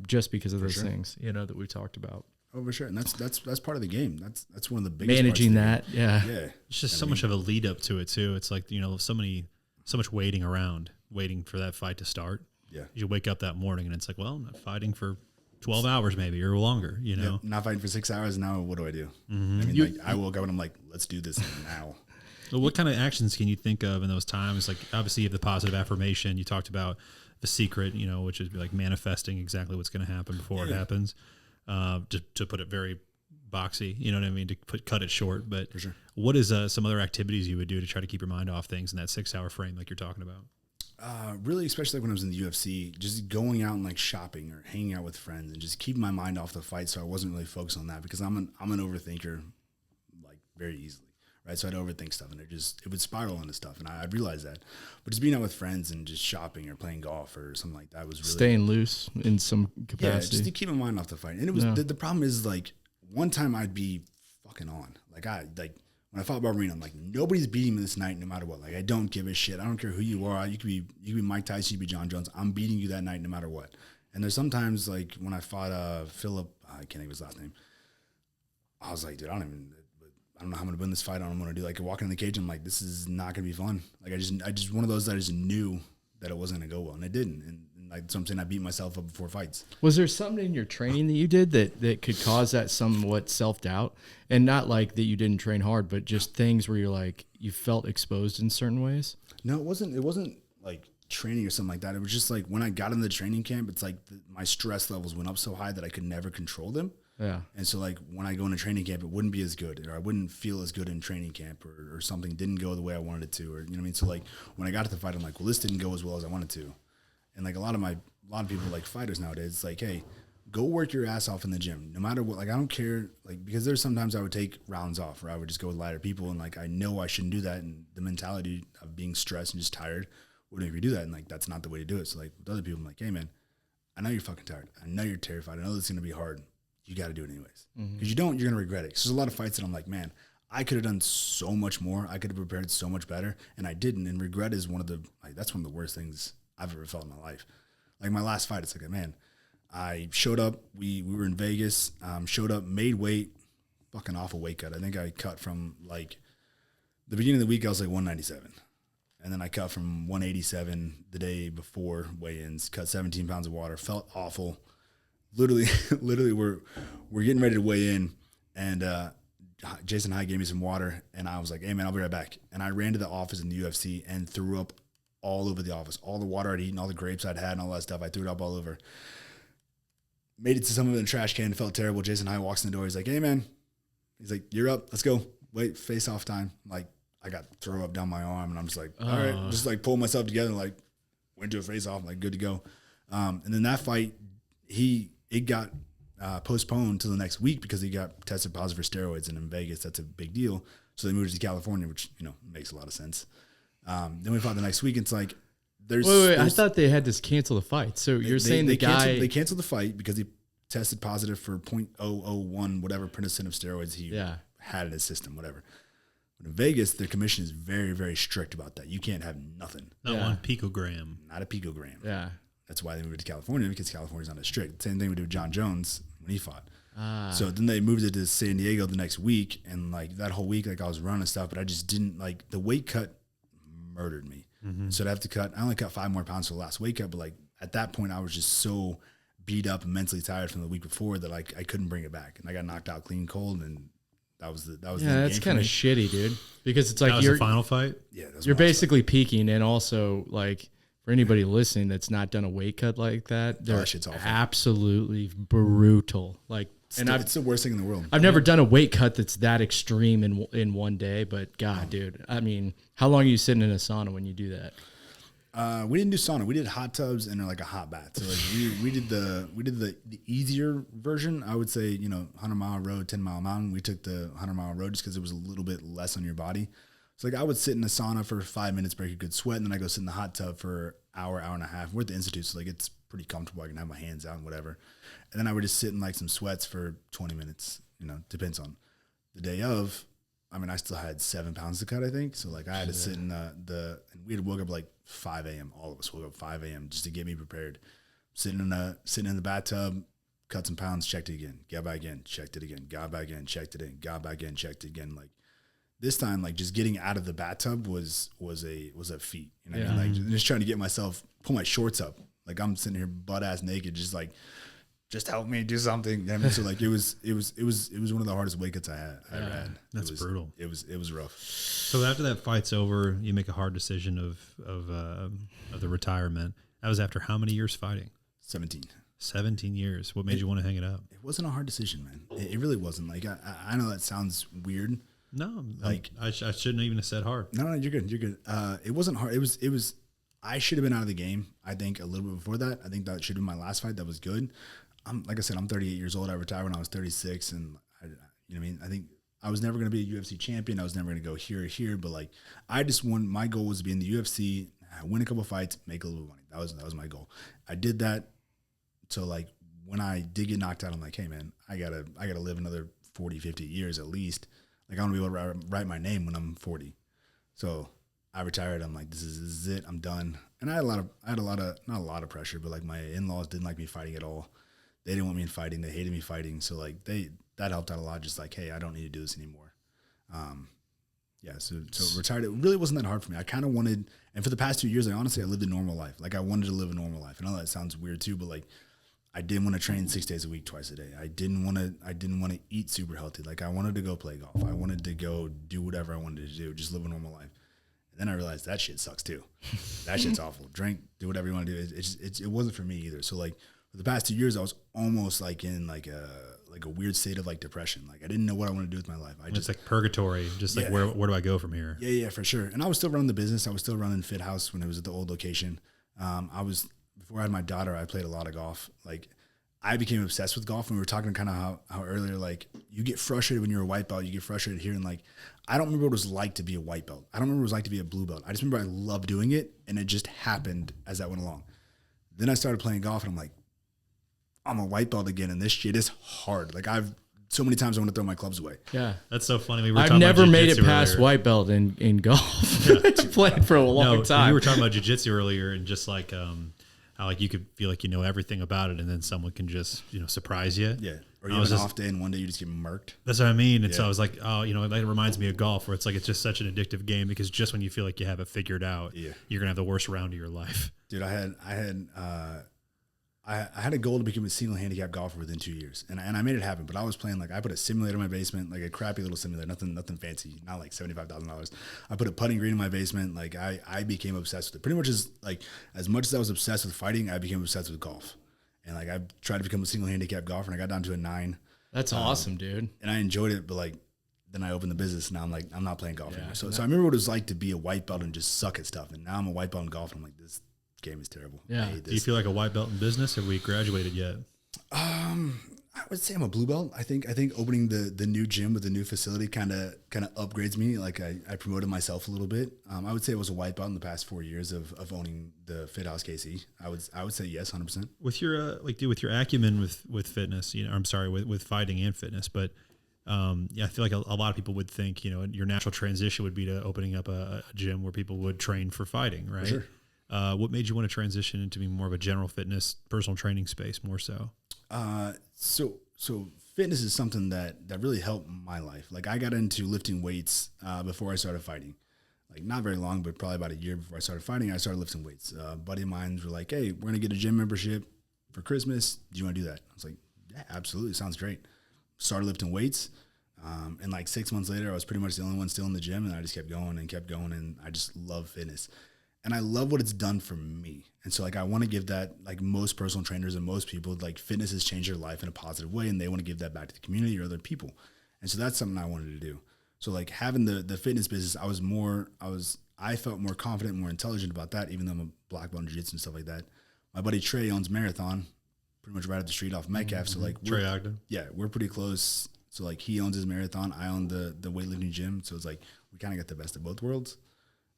just because of those things, that we talked about. Oh, for sure. And that's part of the game. That's one of the biggest managing that. Yeah. It's just so much of a lead up to it too. It's like, so much waiting around, waiting for that fight to start. Yeah. You wake up that morning and it's like, well, I'm not fighting for 12 hours maybe or longer, Yeah, not fighting for 6 hours. Now what do I do? Mm-hmm. I mean, I woke up and I'm like, let's do this now. So what kind of actions can you think of in those times? Like, obviously you have the positive affirmation. You talked about the secret, which is like manifesting exactly what's going to happen before it happens. To put it very boxy, you know what I mean? To cut it short. But for sure. What is some other activities you would do to try to keep your mind off things in that 6 hour frame like you're talking about? Really, especially like when I was in the UFC, just going out and like shopping or hanging out with friends and just keeping my mind off the fight. So I wasn't really focused on that because I'm an overthinker, like very easily, right? So I'd overthink stuff and it would spiral into stuff, and I'd realize that. But just being out with friends and just shopping or playing golf or something like that was really staying loose in some capacity. Yeah, just to keep my mind off the fight. And it was the problem is like one time I'd be fucking on, when I fought Barbarina, I'm like, nobody's beating me this night no matter what. Like, I don't give a shit. I don't care who you are. You could be Mike Tyson, you could be John Jones. I'm beating you that night no matter what. And there's sometimes, like, when I fought Philip, I can't think of his last name. I was like, dude, I don't know how I'm going to win this fight. I don't know what I'm going to do. Like, walking in the cage, I'm like, this is not going to be fun. Like, I just one of those that I just knew that it wasn't going to go well. And it didn't. And like, so I'm saying I beat myself up before fights. Was there something in your training that you did that could cause that somewhat self-doubt? And not like that you didn't train hard, but just things where you're like, you felt exposed in certain ways? No, it wasn't like training or something like that. It was just like when I got into the training camp, it's like my stress levels went up so high that I could never control them. Yeah. And so like when I go into training camp, it wouldn't be as good, or I wouldn't feel as good in training camp, or something didn't go the way I wanted it to, or you know what I mean? So like when I got to the fight, I'm like, well, this didn't go as well as I wanted to. And like a lot of people like fighters nowadays, it's like, hey, go work your ass off in the gym, no matter what. Like, I don't care, like, because there's sometimes I would take rounds off where I would just go with lighter people, and like I know I shouldn't do that, and the mentality of being stressed and just tired would make me do that, and like that's not the way to do it. So like with other people, I'm like, hey man, I know you're fucking tired, I know you're terrified, I know this is gonna be hard. You got to do it anyways, because you don't, you're gonna regret it. Because there's a lot of fights that I'm like, man, I could have done so much more, I could have prepared so much better, and I didn't. And regret is one of the that's one of the worst things I've ever felt in my life. Like my last fight, it's like, man, I showed up. We were in Vegas. Showed up, made weight, fucking awful weight cut. I think I cut from like the beginning of the week. I was like 197, and then I cut from 187 the day before weigh-ins. Cut 17 pounds of water. Felt awful. Literally, we're getting ready to weigh in, and Jason High gave me some water, and I was like, hey man, I'll be right back. And I ran to the office in the UFC and threw up all over the office. All the water I'd eaten, all the grapes I'd had, and all that stuff, I threw it up all over. Made it to some of it in the trash can. Felt terrible. Jason High walks in the door. He's like, hey, man. He's like, you're up. Let's go. Wait, face-off time. Like, I got throw up down my arm, and I'm just like, all right. Just, like, pull myself together and, like, went to a face-off. Like, good to go. And then that fight, it got postponed to the next week because he got tested positive for steroids. And in Vegas, that's a big deal. So they moved it to California, which, makes a lot of sense. Then we fought the next week. It's like, Wait, I thought they had to cancel the fight. So you're saying the guy... They canceled the fight because he tested positive for 0.001, whatever percent of steroids he had in his system, whatever. But in Vegas, the commission is very, very strict about that. You can't have nothing. Not one picogram. Not a picogram. Yeah. That's why they moved to California, because California's not as strict. Same thing we did with John Jones when he fought. So then they moved it to San Diego the next week, and like that whole week, like I was running stuff, but I just didn't, like, the weight cut murdered me. So I'd have to cut. I only cut 5 more pounds for the last weight cut, but like at that point, I was just so beat up and mentally tired from the week before that like I couldn't bring it back, and I got knocked out clean cold, and that was that's kind of shitty, dude. Because it's like that was the final fight. Yeah, you're basically peaking, and also like for anybody listening that's not done a weight cut like that, they're absolutely brutal. Like, it's the worst thing in the world. I've never done a weight cut that's that extreme in one day, but God, dude, I mean, how long are you sitting in a sauna when you do that? We didn't do sauna. We did hot tubs and like a hot bath. So like we did the easier version. I would say 100-mile road, 10-mile mountain. We took the 100-mile road just because it was a little bit less on your body. So like I would sit in a sauna for 5 minutes, break a good sweat, and then I go sit in the hot tub for an hour and a half. We're at the Institute, so like it's pretty comfortable. I can have my hands out and whatever. And then I would just sit in like some sweats for 20 minutes. Depends on the day of. I mean, I still had 7 pounds to cut, I think. So like I had to sit in and we had woke up like 5 a.m. All of us woke up 5 a.m. just to get me prepared. Sitting in the bathtub, cut some pounds, checked it again, got back in, checked it again, got back in, checked it in, got back in, checked it again. Like this time, like just getting out of the bathtub was a feat. What I mean? Like just trying to get myself, pull my shorts up. Like I'm sitting here butt ass naked, just like, just help me do something. I mean, so like it was one of the hardest weight cuts I ever had. That's brutal. It was rough. So after that fight's over, you make a hard decision of the retirement. That was after how many years fighting? 17 years. What made you want to hang it up? It wasn't a hard decision, man. It really wasn't. Like I know that sounds weird. No, like I shouldn't even have said hard. No, you're good. You're good. It wasn't hard. It was. I should have been out of the game. I think a little bit before that. I think that should have been my last fight. That was good. Like I said, I'm 38 years old. I retired when I was 36, and I think I was never going to be a UFC champion. I was never going to go here or here, but like I just wanted, my goal was to be in the UFC, win a couple fights, make a little money. That was my goal. I did that. So like when I did get knocked out, I'm like, hey man, I gotta live another 40, 50 years at least. Like I want to be able to write my name when I'm 40. So I retired. I'm like, this is it. I'm done. And I had a lot of not a lot of pressure, but like my in-laws didn't like me fighting at all. They didn't want me in fighting. They hated me fighting. So like that helped out a lot. Just like, hey, I don't need to do this anymore. So retired. It really wasn't that hard for me. I kind of wanted, and for the past 2 years, I lived a normal life. Like I wanted to live a normal life. I know that sounds weird too, but like I didn't want to train 6 days a week, twice a day. I didn't want to eat super healthy. Like I wanted to go play golf. I wanted to go do whatever I wanted to do, just live a normal life. And then I realized that shit sucks too. That shit's awful. Drink, do whatever you want to do. It wasn't for me either. So like for the past 2 years, I was almost like in like a weird state of like depression. Like I didn't know what I wanted to do with my life. It's like purgatory. Just like where do I go from here? Yeah, for sure. And I was still running the business. I was still running Fit House when it was at the old location. Before I had my daughter, I played a lot of golf. Like I became obsessed with golf. And we were talking kind of how earlier, like you get frustrated when you're a white belt, you get frustrated here. And like, I don't remember what it was like to be a white belt. I don't remember what it was like to be a blue belt. I just remember I loved doing it. And it just happened as that went along. Then I started playing golf and I'm like, I'm a white belt again. And this shit is hard. Like so many times I want to throw my clubs away. Yeah. That's so funny. I've never made it past white belt in golf. I played for a long time. We were talking about jiu-jitsu earlier and just like, how like you could feel like you know everything about it, and then someone can just surprise you. Yeah, or you have an off day, and one day you just get murked. That's what I mean. And so I was like, oh, that reminds me of golf, where it's like it's just such an addictive game because just when you feel like you have it figured out, you're gonna have the worst round of your life. Dude, I had a goal to become a single handicap golfer within 2 years, and I made it happen. But I was playing I put a simulator in my basement, like a crappy little simulator, nothing fancy, not like $75,000. I put a putting green in my basement. Like I became obsessed with it. Pretty much as much as I was obsessed with fighting, I became obsessed with golf. And like I tried to become a single handicap golfer, and I got down to a 9. That's awesome, dude. And I enjoyed it, but like then I opened the business, and now I'm like I'm not playing golf anymore. So I remember what it was like to be a white belt and just suck at stuff. And now I'm a white belt in golf, and I'm like this game is terrible. Yeah. Do you feel like a white belt in business? Have we graduated yet? I would say I'm a blue belt. I think opening the new gym with the new facility kind of upgrades me. Like I promoted myself a little bit. I would say I was a white belt in the past 4 years of owning the Fit House KC. I would say yes, 100%. With your with your acumen with fitness, I'm sorry, with fighting and fitness, but I feel like a lot of people would think your natural transition would be to opening up a gym where people would train for fighting, right? For sure. What made you want to transition into being more of a general fitness, personal training space more so? So fitness is something that really helped my life. Like I got into lifting weights before I started fighting. Like not very long, but probably about a year before I started fighting, I started lifting weights. A buddy of mine were like, hey, we're going to get a gym membership for Christmas. Do you want to do that? I was like, yeah, absolutely. Sounds great. Started lifting weights. And like 6 months later, I was pretty much the only one still in the gym, and I just kept going. And I just love fitness. And I love what it's done for me. And so like I want to give that, like most personal trainers and most people, like fitness has changed their life in a positive way, and they want to give that back to the community or other people. And so that's something I wanted to do. So like having the fitness business, I felt more confident, more intelligent about that, even though I'm a black belt in jiu-jitsu and stuff like that. My buddy Trey owns Marathon, pretty much right up the street off Metcalf. So like Trey Ogden. Yeah, we're pretty close. So like he owns his Marathon, I own the weightlifting gym. So it's like we kind of get the best of both worlds.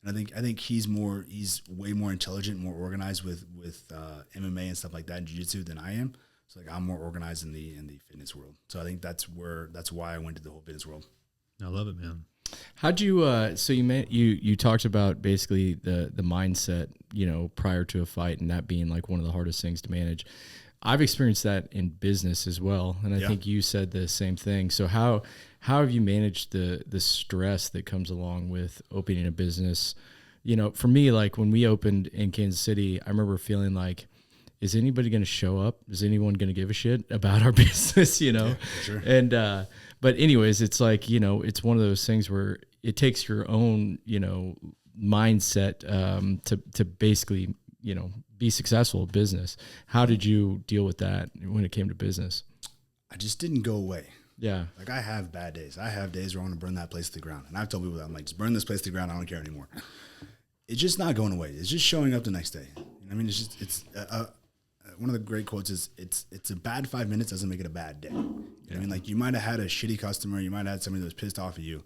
And I think he's way more intelligent, more organized with MMA and stuff like that in jiu-jitsu than I am. So like I'm more organized in the fitness world. So I think that's why I went to the whole fitness world. I love it, man. How'd you so you talked about basically the mindset, prior to a fight, and that being like one of the hardest things to manage. I've experienced that in business as well, and I think you said the same thing. So how have you managed the stress that comes along with opening a business? For me, like when we opened in Kansas City, I remember feeling like, is anybody going to show up? Is anyone going to give a shit about our business? Yeah, for sure. And but anyways, it's like it's one of those things where it takes your own mindset to basically be successful at business. How did you deal with that when it came to business? I just didn't go away. Yeah. Like I have bad days. I have days where I want to burn that place to the ground. And I've told people that I'm like, just burn this place to the ground. I don't care anymore. It's just not going away. It's just showing up the next day. I mean, it's one of the great quotes is it's a bad 5 minutes doesn't make it a bad day. You know what I mean? Like you might've had a shitty customer. You might've had somebody that was pissed off at you.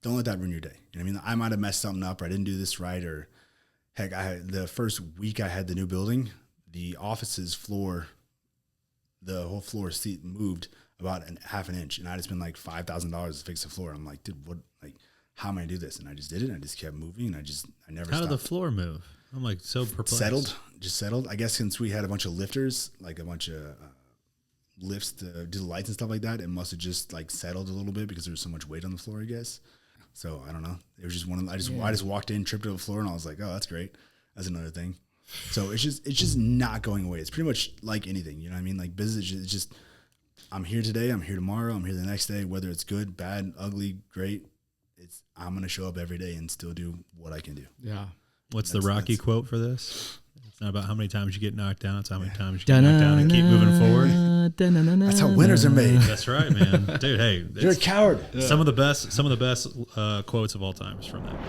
Don't let that ruin your day. You know what I mean? I might've messed something up or I didn't do this right, or heck, the first week I had the new building, the office's floor, the whole floor seat moved about half an inch, and I just spent like $5,000 to fix the floor. I'm like, dude, what? Like, how am I gonna do this? And I just did it. And I just kept moving, and I never. How stopped. did the floor move? I'm like so perplexed. Settled. I guess since we had a bunch of lifters, like a bunch of lifts to do the lights and stuff like that, it must have just like settled a little bit because there was so much weight on the floor, I guess. So I don't know. It was just one of I just walked in, tripped over the floor, and I was like, oh, that's great. That's another thing. So it's just not going away. It's pretty much like anything, you know what I mean? Like business, it's just I'm here today, I'm here tomorrow, I'm here the next day, whether it's good, bad, ugly, great. I'm gonna show up every day and still do what I can do. Yeah. What's the Rocky quote for this? It's not about how many times you get knocked down, it's how many times you get knocked down and keep moving forward. That's how winners are made. That's right, man. Dude, hey, You're a coward. some of the best quotes of all time is from that.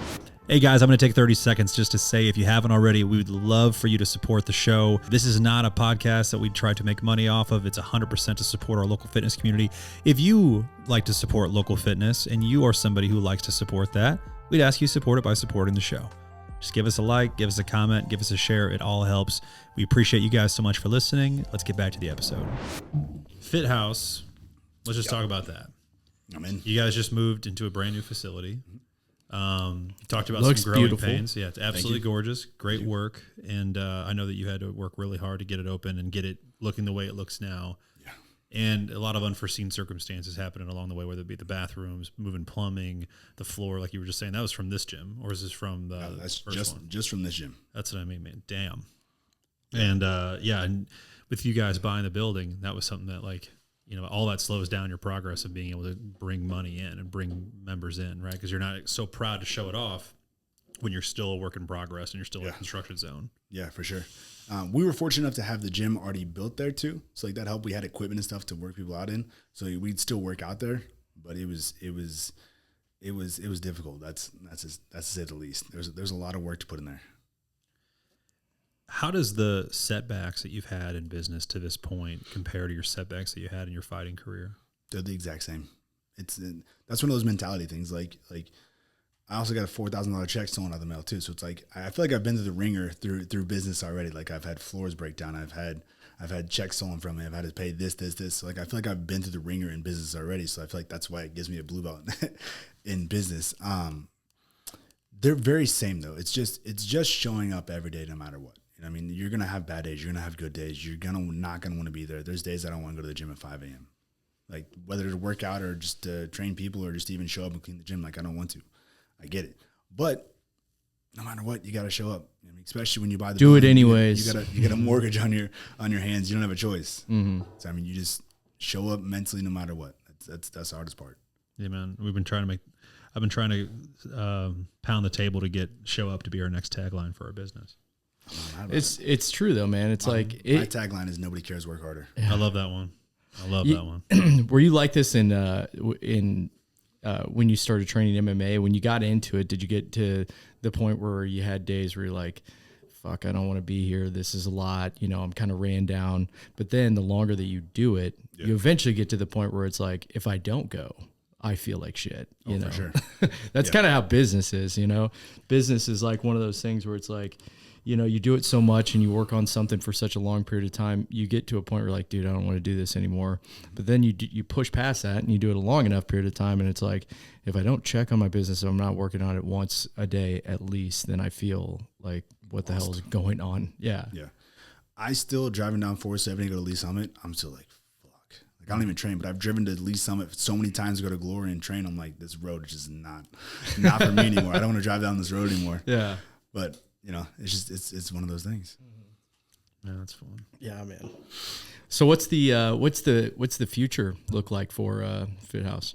Hey guys, I'm going to take 30 seconds just to say, if you haven't already, we would love for you to support the show. This is not a podcast that we try to make money off of. It's 100% to support our local fitness community. If you like to support local fitness and you are somebody who likes to support that, we'd ask you to support it by supporting the show. Just give us a like, give us a comment, give us a share. It all helps. We appreciate you guys so much for listening. Let's get back to the episode. Fit House. Let's just talk about that. I'm in. You guys just moved into a brand new facility. You talked about Looks some growing beautiful. pains. Yeah, it's absolutely gorgeous. Great work. And I know that you had to work really hard to get it open and get it looking the way it looks now. Yeah. And a lot of unforeseen circumstances happening along the way, whether it be the bathrooms, moving plumbing, the floor, like you were just saying. That was from this gym, or is this from the That's first one? just from this gym. That's what I mean, man. Damn. And and with you guys buying the building, that was something that, like, you know, all that slows down your progress of being able to bring money in and bring members in, right? Because you're not so proud to show it off when you're still a work in progress and you're still in a construction zone. Yeah, for sure. We were fortunate enough to have the gym already built there too, so like that helped. We had equipment and stuff to work people out in, so we'd still work out there. But it was difficult. That's to say the least. There's a lot of work to put in there. How does the setbacks that you've had in business to this point compare to your setbacks that you had in your fighting career? They're the exact same. That's one of those mentality things. Like I also got a $4,000 check stolen out of the mail too. So it's like I feel like I've been through the ringer through business already. Like I've had floors break down. I've had checks stolen from me. I've had to pay this. So like I feel like I've been through the ringer in business already. So I feel like that's why it gives me a blue belt in business. They're very same though. It's just showing up every day no matter what. I mean, you're going to have bad days. You're going to have good days. You're not going to want to be there. There's days I don't want to go to the gym at 5 a.m. Like whether to work out or just to train people or just even show up and clean the gym. Like I don't want to. I get it. But no matter what, you got to show up. I mean, especially when you buy the Do it building, anyways. You got a mortgage on your hands. You don't have a choice. Mm-hmm. So I mean, you just show up mentally no matter what. That's the hardest part. Yeah, man. I've been trying to pound the table to show up to be our next tagline for our business. It's true though, man. It's my tagline is nobody cares, work harder. I love that one. That one. Were you like this in when you started training MMA? When you got into it, did you get to the point where you had days where you're like, fuck, I don't want to be here. This is a lot. You know, I'm kind of ran down. But then the longer that you do it, you eventually get to the point where it's like, if I don't go, I feel like shit. You know, for sure. That's kind of how business is, you know. Business is like one of those things where it's like, you know, you do it so much and you work on something for such a long period of time, you get to a point where you're like, dude, I don't want to do this anymore. But then you push past that and you do it a long enough period of time. And it's like, if I don't check on my business, if I'm not working on it once a day at least, then I feel like, what the hell is going on? Yeah. Yeah. I still driving down 470 to go to Lee Summit. I'm still like, fuck. Like I don't even train, but I've driven to Lee Summit so many times to go to Glory and train. I'm like, this road is just not for me anymore. I don't want to drive down this road anymore. Yeah. But you know, it's one of those things. Yeah, that's fun. Yeah, man. So what's the future look like for Fit House?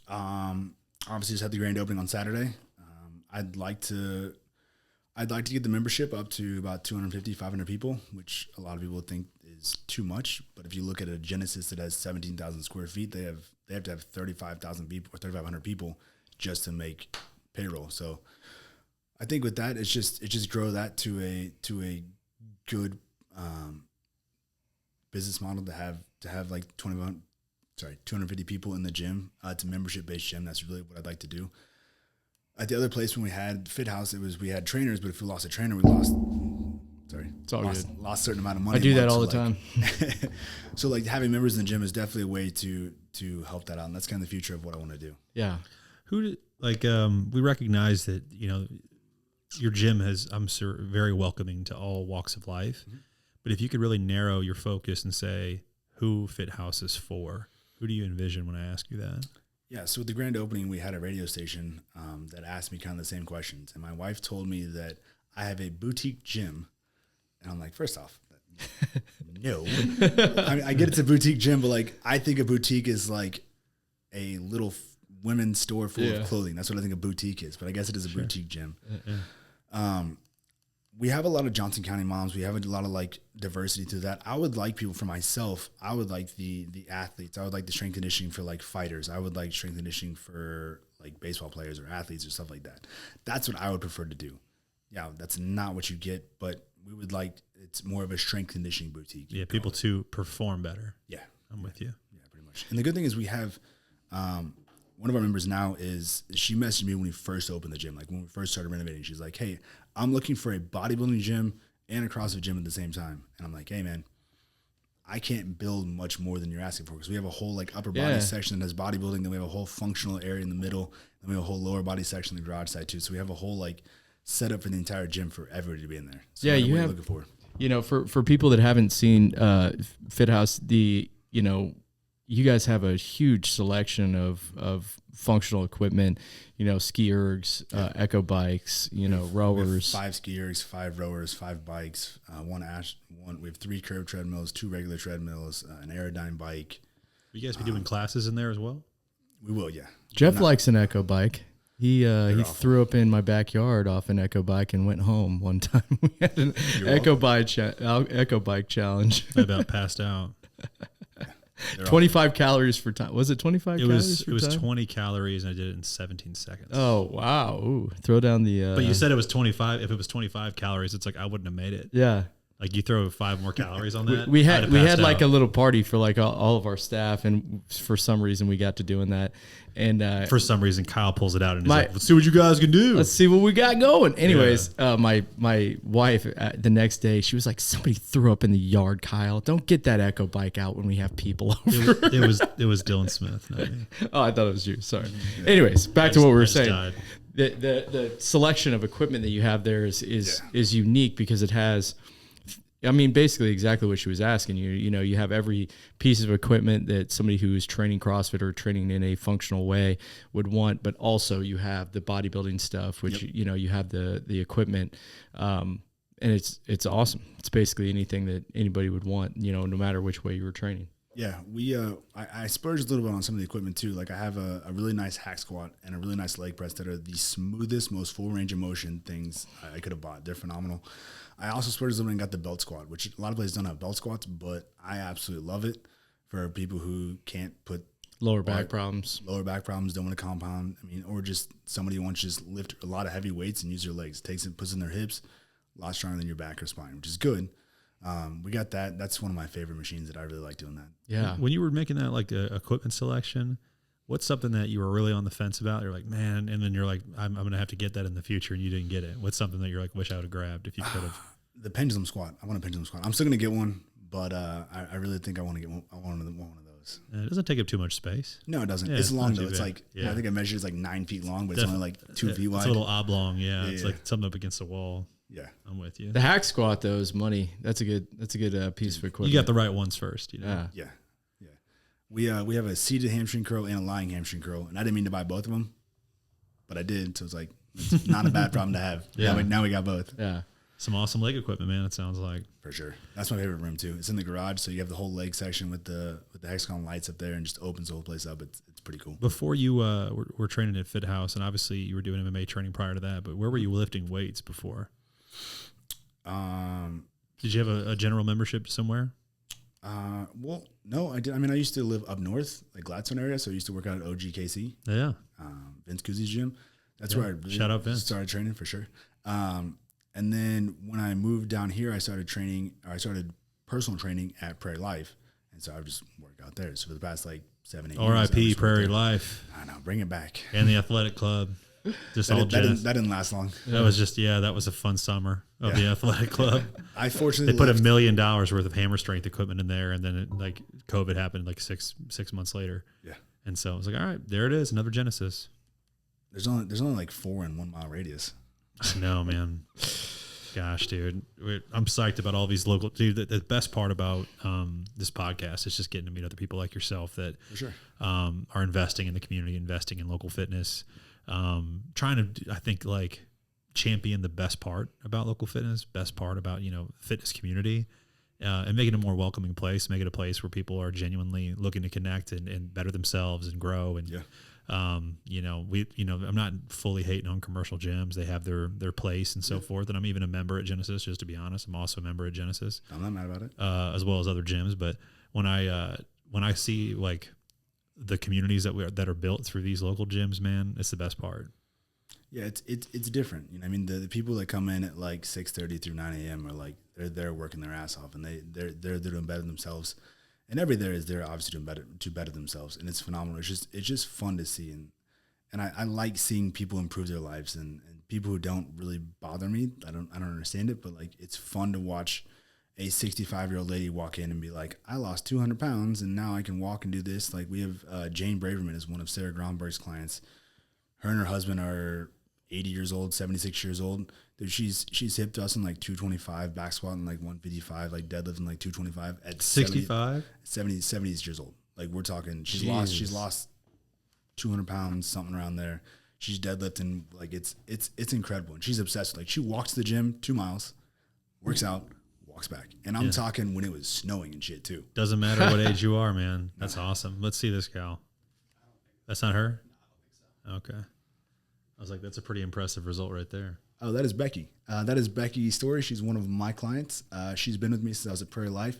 Obviously just had the grand opening on Saturday. I'd like to get the membership up to about 250, 500 people, which a lot of people think is too much. But if you look at a Genesis that has 17,000 square feet, they have to have 35,000 people or 3,500 people just to make payroll. So I think with that, it's just grow that to a good business model to have like 250 people in the gym. It's a membership based gym. That's really what I'd like to do. At the other place when we had Fit House, we had trainers, but if we lost a trainer, we lost. Sorry, it's all good. Lost a certain amount of money. I do that all the time. So like having members in the gym is definitely a way to help that out, and that's kind of the future of what I want to do. Yeah. We recognize that, you know, your gym I'm sure very welcoming to all walks of life. Mm-hmm. But if you could really narrow your focus and say who Fit House is for, who do you envision when I ask you that? Yeah, so with the grand opening, we had a radio station that asked me kind of the same questions. And my wife told me that I have a boutique gym. And I'm like, first off, no. I get it's a boutique gym, but like I think a boutique is like a little women's store full of clothing. That's what I think a boutique is. But I guess it is a boutique gym. we have a lot of Johnson County moms. We have a lot of like diversity to that. I would like people for myself. I would like the athletes. I would like the strength conditioning for like fighters. I would like strength conditioning for like baseball players or athletes or stuff like that. That's what I would prefer to do. Yeah, that's not what you get, but we would like, it's more of a strength conditioning boutique. Yeah, people to perform better. Yeah. I'm with you. Yeah, pretty much. And the good thing is we have one of our members now is, she messaged me when we first opened the gym, like when we first started renovating. She's like, hey, I'm looking for a bodybuilding gym and a CrossFit gym at the same time. And I'm like, hey, man, I can't build much more than you're asking for, because we have a whole like upper body section that has bodybuilding. Then we have a whole functional area in the middle. Then we have a whole lower body section in the garage side too. So we have a whole like setup for the entire gym for everybody to be in there. So yeah, you have, looking for. You know, for people that haven't seen Fit House, you guys have a huge selection of functional equipment, ski ergs, echo bikes, rowers. 5 ski ergs, 5 rowers, 5 bikes, we have 3 curved treadmills, 2 regular treadmills, an Aerodyne bike. Will you guys be doing classes in there as well? We will, yeah. Jeff likes an echo bike. He threw up in my backyard off an echo bike and went home one time. We had an echo bike challenge. I about passed out. 25 calories for time. Was it 25 calories for time? It was 20 calories, and I did it in 17 seconds. Oh, wow. Ooh, throw down the... But you said it was 25. If it was 25 calories, it's like I wouldn't have made it. Yeah. Like you throw 5 more calories on that. We had like a little party for like all of our staff, and for some reason we got to doing that. And for some reason Kyle pulls it out and he's like, "Let's see what you guys can do. Let's see what we got going." Anyways, my wife the next day, she was like, "Somebody threw up in the yard, Kyle. Don't get that echo bike out when we have people over." It was Dylan Smith, not me. Oh, I thought it was you. Sorry. Anyways, back to what we were saying. The selection of equipment that you have there is unique because it has, I mean, basically exactly what she was asking you. You have every piece of equipment that somebody who is training CrossFit or training in a functional way would want, but also you have the bodybuilding stuff, which, you have the equipment. And it's awesome. It's basically anything that anybody would want, no matter which way you were training. Yeah, I splurged a little bit on some of the equipment too. Like I have a really nice hack squat and a really nice leg press that are the smoothest, most full range of motion things I could have bought. They're phenomenal. I also splurged a little bit and got the belt squat, which a lot of places don't have belt squats, but I absolutely love it for people who can't put lower back problems, don't want to compound. I mean, or just somebody who wants to just lift a lot of heavy weights and use their legs. Puts in their hips, a lot stronger than your back or spine, which is good. We got that. That's one of my favorite machines that I really like doing that. Yeah. When you were making that like equipment selection, what's something that you were really on the fence about? You're like, man, and then you're like, I'm going to have to get that in the future, and you didn't get it. What's something that you're like, wish I would have grabbed if you could have? The pendulum squat. I want a pendulum squat. I'm still going to get one, but I really think I want to get one. I want one of those. It doesn't take up too much space. No, it doesn't. It's long though. It's like, I think I measured it's like 9 feet long, but it's only like 2 feet wide. It's a little oblong. Yeah. It's like something up against the wall. Yeah, I'm with you. The hack squat though is money. That's a good piece of equipment. You got the right ones first. Yeah. We have a seated hamstring curl and a lying hamstring curl, and I didn't mean to buy both of them, but I did. So it's like it's not a bad problem to have. Yeah. Now we got both. Yeah. Some awesome leg equipment, man. It sounds like for sure. That's my favorite room too. It's in the garage, so you have the whole leg section with the hexagon lights up there, and just opens the whole place up. It's pretty cool. Before you were training at Fit House, and obviously you were doing MMA training prior to that, but where were you lifting weights before? Did you have a general membership somewhere? Well, no, I did. I mean, I used to live up north, like Gladstone area, so I used to work out at OGKC. Yeah. Vince Kuzzi's gym. That's where I really shout out Vince. Started training for sure. And then when I moved down here, I started personal training at Prairie Life. And so I just worked out there. So for the past like 7, 8 years. R.I.P. Prairie Life. I know, bring it back. And the athletic club. Just that didn't last long. That was just, that was a fun summer of the athletic club. I fortunately they put $1 million worth of hammer strength equipment in there, and then COVID happened like six months later. Yeah. And so I was like, all right, there it is, another Genesis. There's only like 4 in 1 mile radius. I know, man. Gosh, dude. I'm psyched about all these local dude. The best part about this podcast is just getting to meet other people like yourself that for sure. Are investing in the community, investing in local fitness. Trying to, I think, like champion the best part about local fitness, best part about, fitness community, and make it a more welcoming place, make it a place where people are genuinely looking to connect and better themselves and grow. And, I'm not fully hating on commercial gyms. They have their place and so forth. And I'm even a member at Genesis, just to be honest. I'm also a member at Genesis. I'm not mad about it. As well as other gyms. But when I see like the communities that are built through these local gyms, man, it's the best part. Yeah, it's different. You know, I mean, the people that come in at like 6:30 through 9 a.m. are like they're working their ass off, and they're doing better than themselves. And everybody there is they're obviously doing better themselves, and it's phenomenal. It's just fun to see, and I like seeing people improve their lives, and people who don't really bother me. I don't understand it, but like it's fun to watch a 65-year-old lady walk in and be like, I lost 200 pounds and now I can walk and do this. Like we have Jane Braverman is one of Sarah Gronberg's clients. Her and her husband are 80 years old, 76 years old. Dude, she's hip thrusting like 225, back squatting like 155, like deadlifting like 225 at 65, 70 years old. Like we're talking, she's lost 200 pounds, something around there. She's deadlifting like it's incredible, and she's obsessed. Like she walks to the gym 2 miles, works out, walks back, and I'm talking when it was snowing and shit too. Doesn't matter what age you are, man. That's awesome. Let's see this gal. That's not her? No, I don't think so. Okay. I was like, that's a pretty impressive result right there. Oh, that is Becky. That is Becky Story. She's one of my clients. She's been with me since I was at Prairie Life.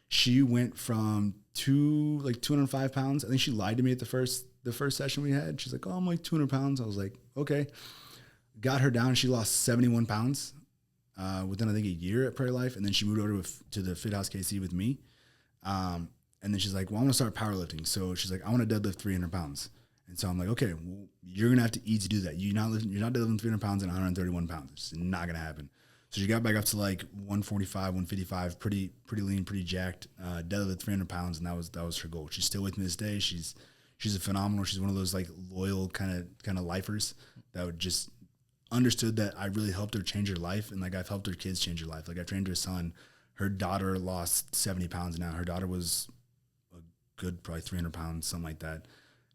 She went from 205 pounds. I think she lied to me at the first session we had. She's like, oh, I'm like 200 pounds. I was like, okay. Got her down. She lost 71 pounds within, I think, a year at Prairie Life. And then she moved over to the Fit House KC with me. And then she's like, well, I'm going to start powerlifting. So she's like, I want to deadlift 300 pounds. And so I'm like, okay, well, you're going to have to eat to do that. You're not deadlifting 300 pounds and 131 pounds. It's not going to happen. So she got back up to like 145, 155, pretty lean, pretty jacked, deadlift 300 pounds. And that was her goal. She's still with me this day. She's a phenomenal. She's one of those like loyal kind of lifers that would just understood that I really helped her change her life. And like I've helped her kids change her life. Like I trained her son. Her daughter lost 70 pounds now. Her daughter was a good, probably 300 pounds, something like that.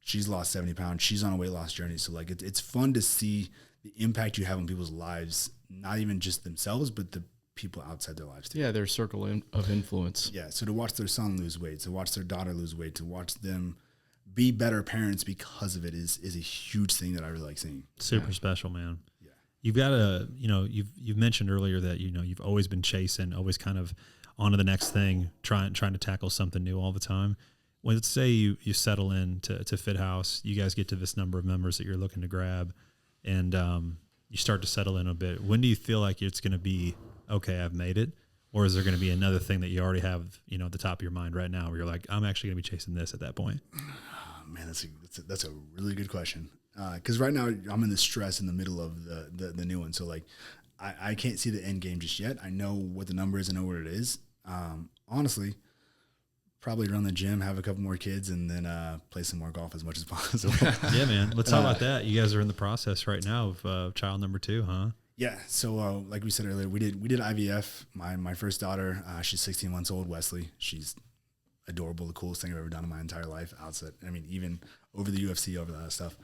She's lost 70 pounds. She's on a weight loss journey. So like it's fun to see the impact you have on people's lives, not even just themselves, but the people outside their lives too. Yeah, their circle of influence. Yeah, so to watch their son lose weight, to watch their daughter lose weight, to watch them be better parents because of it is a huge thing that I really like seeing. Super special, man. Yeah. You've got you've mentioned earlier that, you've always been chasing, always kind of on to the next thing, trying to tackle something new all the time. Well, let's say you settle in to Fit House, you guys get to this number of members that you're looking to grab, and you start to settle in a bit. When do you feel like it's going to be, okay, I've made it? Or is there going to be another thing that you already have, at the top of your mind right now where you're like, I'm actually going to be chasing this at that point? Oh, man, that's a really good question. Because right now I'm in the stress in the middle of the new one. So like I can't see the end game just yet. I know what the number is. I know what it is. Honestly, probably run the gym, have a couple more kids, and then play some more golf as much as possible. Yeah, man. Let's talk about that. You guys are in the process right now of child number 2, huh? Yeah. So like we said earlier, we did IVF. My first daughter, she's 16 months old, Wesley. She's adorable, the coolest thing I've ever done in my entire life. Outside, I mean, even over the UFC, over that stuff.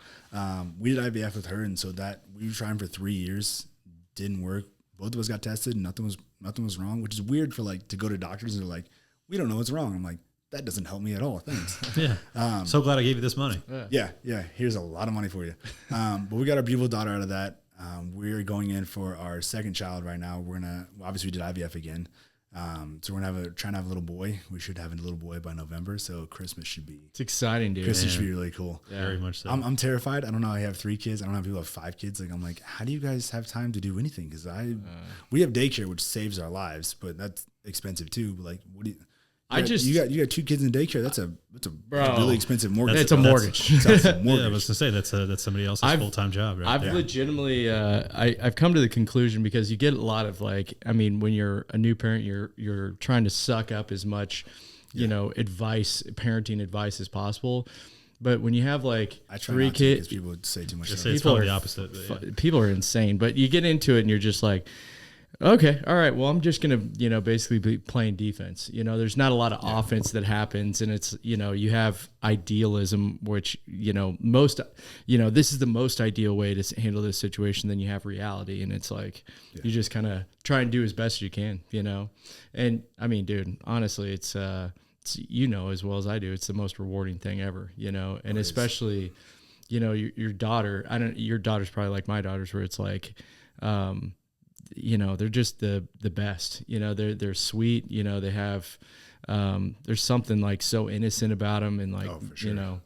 We did IVF with her, and so that we were trying for 3 years, didn't work. Both of us got tested, and nothing was wrong, which is weird for like to go to doctors and they're like, we don't know what's wrong. I'm like, that doesn't help me at all. Thanks. Yeah. So glad I gave you this money. Yeah. Here's a lot of money for you. But we got our beautiful daughter out of that. We're going in for our second child right now. Obviously we did IVF again. So we're trying to have a little boy. We should have a little boy by November. So Christmas should be. It's exciting, dude. Christmas should be really cool. Yeah. Very much so. I'm terrified. I don't know. I have 3 kids. I don't know how people have 5 kids. Like I'm like, how do you guys have time to do anything? Because we have daycare, which saves our lives, but that's expensive too. But like, what do you? You got 2 kids in daycare. That's a really expensive mortgage. It's a mortgage. Yeah, I was gonna say that's somebody else's full time job. Right? I've legitimately I've come to the conclusion, because you get a lot of like, I mean, when you're a new parent, you're trying to suck up as much, parenting advice as possible. But when you have like I try 3 not to, kids, people would say too much. It's probably the opposite. Yeah. People are insane, but you get into it and you're just like, okay, all right, well, I'm just going to, basically be playing defense. There's not a lot of offense that happens, and it's, you have idealism, which, this is the most ideal way to handle this situation. Then you have reality, and it's like, you just kind of try and do as best you can, And I mean, dude, honestly, it's as well as I do, it's the most rewarding thing ever, and especially, you know, your daughter, your daughter's probably like my daughters where it's like, you know, they're just the best, you know, they're sweet, you know, they have, there's something like so innocent about them. And like, for sure. you know,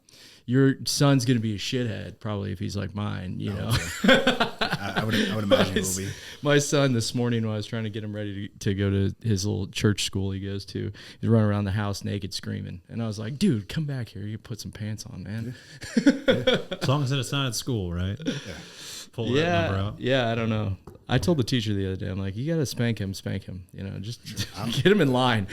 your son's going to be a shithead probably if he's like mine, you know. I would imagine he will be. My son this morning when I was trying to get him ready to go to his little church school he goes to, he's running around the house naked screaming. And I was like, dude, come back here. You put some pants on, man. As long as it's not at school, right? Yeah. Pull that number out. Yeah, I don't know. I told the teacher the other day, I'm like, you got to spank him, you know, just get him in line.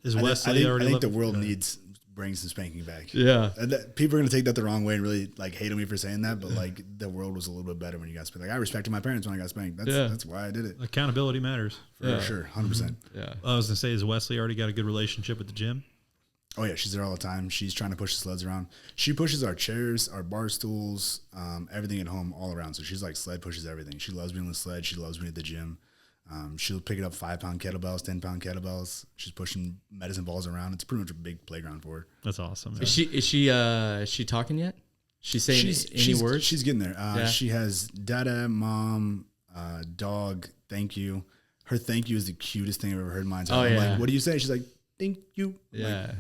Is Wesley already? I think the world needs brings some spanking back. Yeah. And people are going to take that the wrong way and really like hate on me for saying that. But like the world was a little bit better when you got spanked. Like I respected my parents when I got spanked. That's why I did it. Accountability matters. For sure. 100%. Yeah. I was going to say, has Wesley already got a good relationship with the gym? Oh yeah. She's there all the time. She's trying to push the sleds around. She pushes our chairs, our bar stools, everything at home all around. So she's like sled pushes everything. She loves being on the sled. She loves being at the gym. She'll pick it up 5-pound kettlebells, 10-pound kettlebells. She's pushing medicine balls around. It's pretty much a big playground for her. That's awesome. Yeah. Is she talking yet? She's saying any words? She's getting there. She has dada, mom, dog, thank you. Her thank you is the cutest thing I've ever heard in my entire life. I'm like, what do you say? She's like, thank you. Yeah. Like,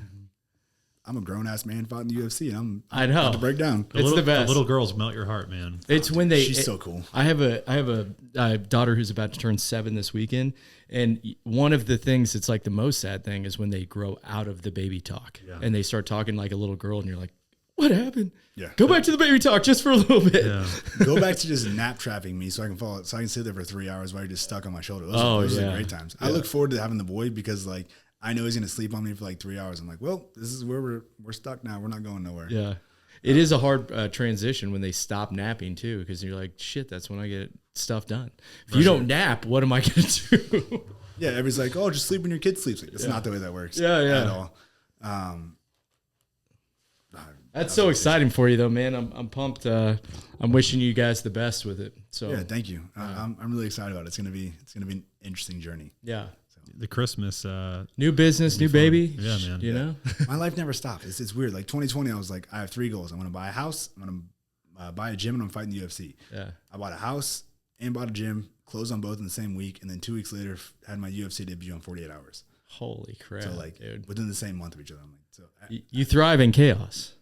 I'm a grown ass man fought in the UFC, and I know about to break down. It's the best. The little girls melt your heart, man. It's when they. She's so cool. I have a daughter who's about to turn 7 this weekend, and one of the things that's like the most sad thing is when they grow out of the baby talk and they start talking like a little girl, and you're like, what happened? Yeah. Go back to the baby talk just for a little bit. Yeah. Go back to just nap trapping me so I can fall, so I can sit there for 3 hours while you're just stuck on my shoulder. Those are great times. I look forward to having the boy because like I know he's gonna sleep on me for like 3 hours. I'm like, well, this is where we're stuck now. We're not going nowhere. Yeah. It is a hard transition when they stop napping too, because you're like, shit, that's when I get stuff done. If you don't nap, what am I going to do? Yeah, everybody's like, oh, just sleep when your kid sleeps. Like, it's not the way that works. Yeah. At all. That's so exciting for you, though, man. I'm pumped. I'm wishing you guys the best with it. So yeah, thank you. I'm really excited about it. It's gonna be an interesting journey. Yeah. The Christmas new business, new baby. Yeah, man. You know, my life never stopped. It's weird. Like 2020, I was like, I have 3 goals. I'm gonna buy a house. I'm gonna buy a gym, and I'm fighting the UFC. Yeah. I bought a house and bought a gym. Closed on both in the same week, and then 2 weeks later, had my UFC debut on 48 hours. Holy crap! So like, dude. within the same month of each other. I'm like, so you thrive in chaos.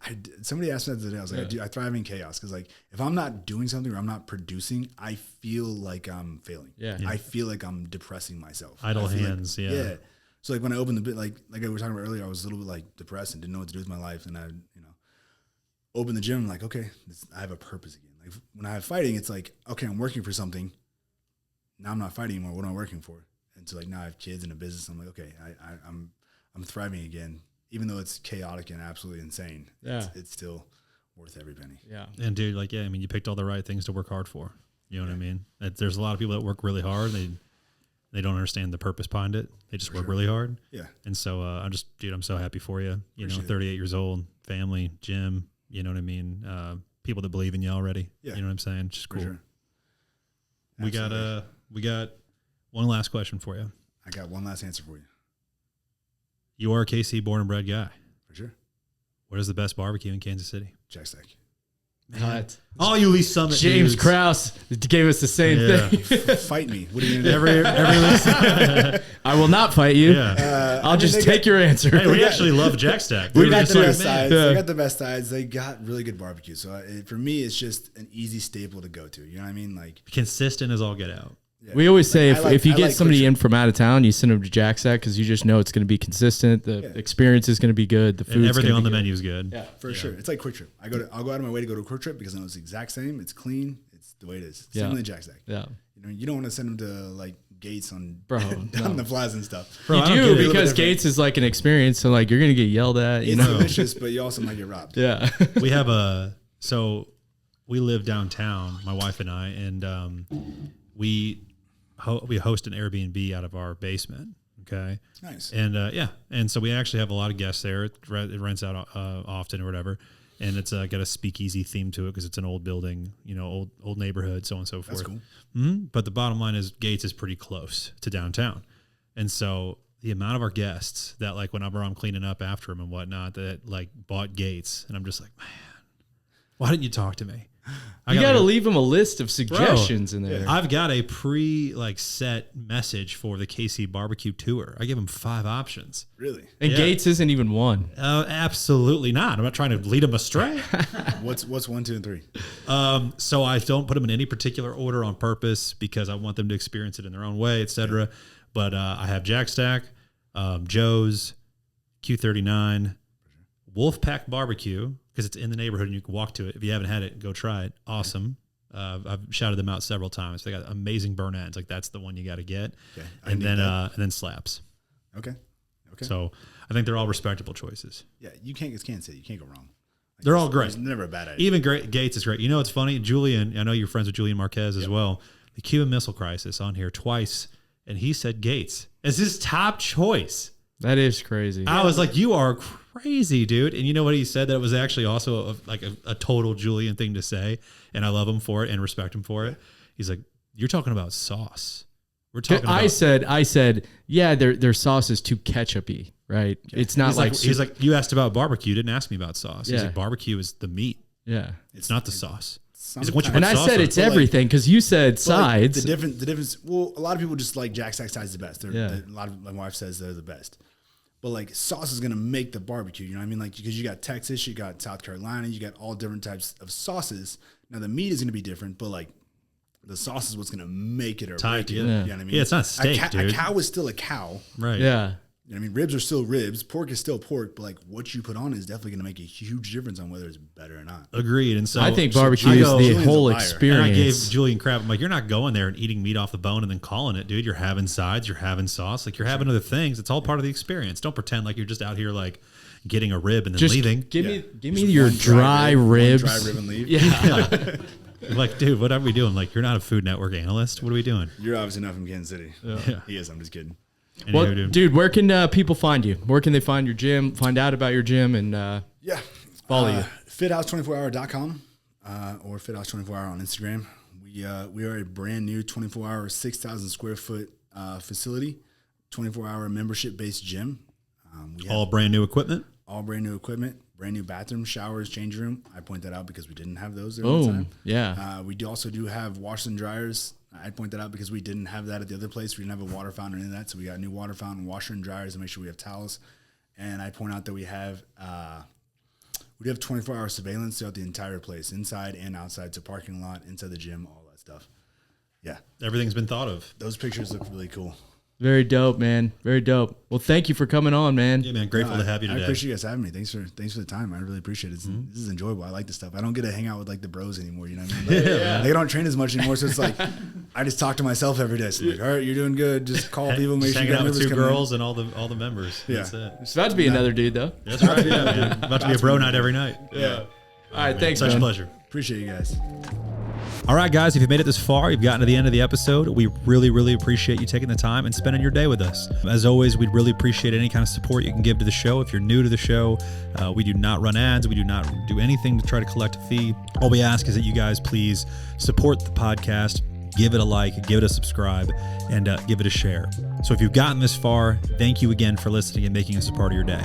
Somebody asked me that the other day. I was like, I thrive in chaos because like if I'm not doing something or I'm not producing, I feel like I'm failing. Yeah. I feel like I'm depressing myself. Idle hands. Like, yeah. So like when I opened the bit, like I was talking about earlier, I was a little bit like depressed and didn't know what to do with my life, and I opened the gym. I'm like, okay, I have a purpose again. Like when I have fighting, it's like, okay, I'm working for something. Now I'm not fighting anymore. What am I working for? And so like now I have kids and a business. I'm like, okay, I'm thriving again, even though it's chaotic and absolutely insane. Yeah. It's still worth every penny. Yeah. And dude, like, yeah, I mean, you picked all the right things to work hard for. You know what I mean? There's a lot of people that work really hard. They don't understand the purpose behind it. They just work really hard. Yeah. And so I'm so happy for you. You know, 38 years old, family, gym. You know what I mean? People that believe in you already. Yeah. You know what I'm saying? Just cool. Sure. We got one last question for you. I got one last answer for you. You are a KC born and bred guy. For sure. What is the best barbecue in Kansas City? Jack Stack. All you Lee Summit James dudes. Krause gave us the same thing. Fight me. What are you going to do? Every I will not fight you. Yeah. I'll just take your answer. Hey, we actually love Jack Stack. We got the best sides. They got the best sides. They got really good barbecue. So for me, it's just an easy staple to go to. You know what I mean? Like consistent as all get out. Yeah. We always say if you get somebody in from out of town, you send them to Jack Stack because you just know it's going to be consistent. The experience is going to be good. The food, everything on the menu is good. Yeah, for sure. It's like Quick Trip. I'll go out of my way to go to a Quick Trip because I know it's the exact same. It's clean. It's the way it is. Same with Jack Stack. Yeah. You don't want to send them to like Gates on down the plaza and stuff. You do because Gates is like an experience, so like you're going to get yelled at. It's delicious, but you also might get robbed. Yeah. We have we live downtown, my wife and I, and we host an Airbnb out of our basement. Okay. Nice. And and so we actually have a lot of guests there. It rents out often or whatever. And it's got a speakeasy theme to it because it's an old building, old neighborhood, so on and so forth. That's cool. Mm-hmm. But the bottom line is Gates is pretty close to downtown. And so the amount of our guests that like whenever I'm cleaning up after them and whatnot that like bought Gates, and I'm just like, man, Why didn't you talk to me? You got to leave them a list of suggestions in there. I've got a set message for the KC barbecue tour. I give them 5 options. Really? And Gates isn't even one. Absolutely not. I'm not trying to lead them astray. What's 1, 2, and 3? So I don't put them in any particular order on purpose because I want them to experience it in their own way, etc. Yeah. But I have Jack Stack, Joe's, Q39, Wolfpack Barbecue, because it's in the neighborhood and you can walk to it. If you haven't had it, go try it. Awesome. I've shouted them out several times. They got amazing burn ends. Like that's the one you got to get. Okay. And then Slaps. Okay. So I think they're all respectable choices. Yeah, you can't go wrong. Like, they're all great. It's never a bad idea. Even Gates is great. You know, it's funny. Julian, I know you're friends with Julian Marquez as well. The Cuban Missile Crisis on here twice, and he said Gates as his top choice. That is crazy. I was like, you are crazy, dude. And you know what he said? That it was actually also a total Julian thing to say. And I love him for it and respect him for it. He's like, you're talking about sauce. We're talking about. I said, yeah, their sauce is too ketchup-y, right? Yeah. It's not he's like, you asked about barbecue. You didn't ask me about sauce. He's like, barbecue is the meat. Yeah. It's not the sauce. He's like, and I said it's everything because you said sides. The difference. Well, a lot of people just like Jack Stack sides the best. A lot of my wife says they're the best. But like sauce is gonna make the barbecue, you know what I mean? Like because you got Texas, you got South Carolina, you got all different types of sauces. Now the meat is gonna be different, but like the sauce is what's gonna make it or break it. You know what I mean? Yeah, it's not steak, dude. A cow is still a cow, right? Yeah. You know what I mean? Ribs are still ribs. Pork is still pork. But like what you put on is definitely going to make a huge difference on whether it's better or not. Agreed. And so I think barbecue is the whole experience. And I gave Julian crap. I'm like, you're not going there and eating meat off the bone and then calling it, dude. You're having sides. You're having sauce. Like you're having other things. It's all part of the experience. Don't pretend like you're just out here like getting a rib and then leaving. Give me your dry ribs. Dry rib and leave. Yeah. Like, dude, what are we doing? Like, you're not a Food Network analyst. What are we doing? You're obviously not from Kansas City. Yeah. He is. I'm just kidding. Well, dude, where can people find you? Where can they find your gym, find out about your gym, and follow you? Fithouse24hour.com or Fithouse24hour on Instagram. We are a brand new 24-hour, 6,000 square foot facility, 24-hour membership-based gym. All brand new equipment? All brand new equipment, brand new bathroom, showers, change room. I point that out because we didn't have those there at the time. Yeah. We also do have washers and dryers. I'd point that out because we didn't have that at the other place. We didn't have a water fountain or any of that. So we got a new water fountain, washer and dryers to make sure we have towels. And I point out that we have 24-hour surveillance throughout the entire place, inside and outside, to parking lot, inside the gym, all that stuff. Yeah. Everything's been thought of. Those pictures look really cool. Very dope, man. Very dope. Well, thank you for coming on, man. Yeah, man. Grateful to have you today. I appreciate you guys having me. Thanks for the time. I really appreciate it. This is enjoyable. I like this stuff. I don't get to hang out with like the bros anymore. You know what I mean? They don't train as much anymore, so it's like I just talk to myself every day. So like, all right, you're doing good. Just call people. Make sure you got with 2 girls and all the members. Yeah, that's it. It's about to be another dude though. That's right. Yeah, man. About to be a bro night every night. Yeah. All right. Thanks, Such man. a pleasure. Appreciate you guys. All right, guys, if you've made it this far, you've gotten to the end of the episode, we really, really appreciate you taking the time and spending your day with us. As always, we'd really appreciate any kind of support you can give to the show. If you're new to the show, we do not run ads. We do not do anything to try to collect a fee. All we ask is that you guys please support the podcast, give it a like, give it a subscribe, and give it a share. So if you've gotten this far, thank you again for listening and making us a part of your day.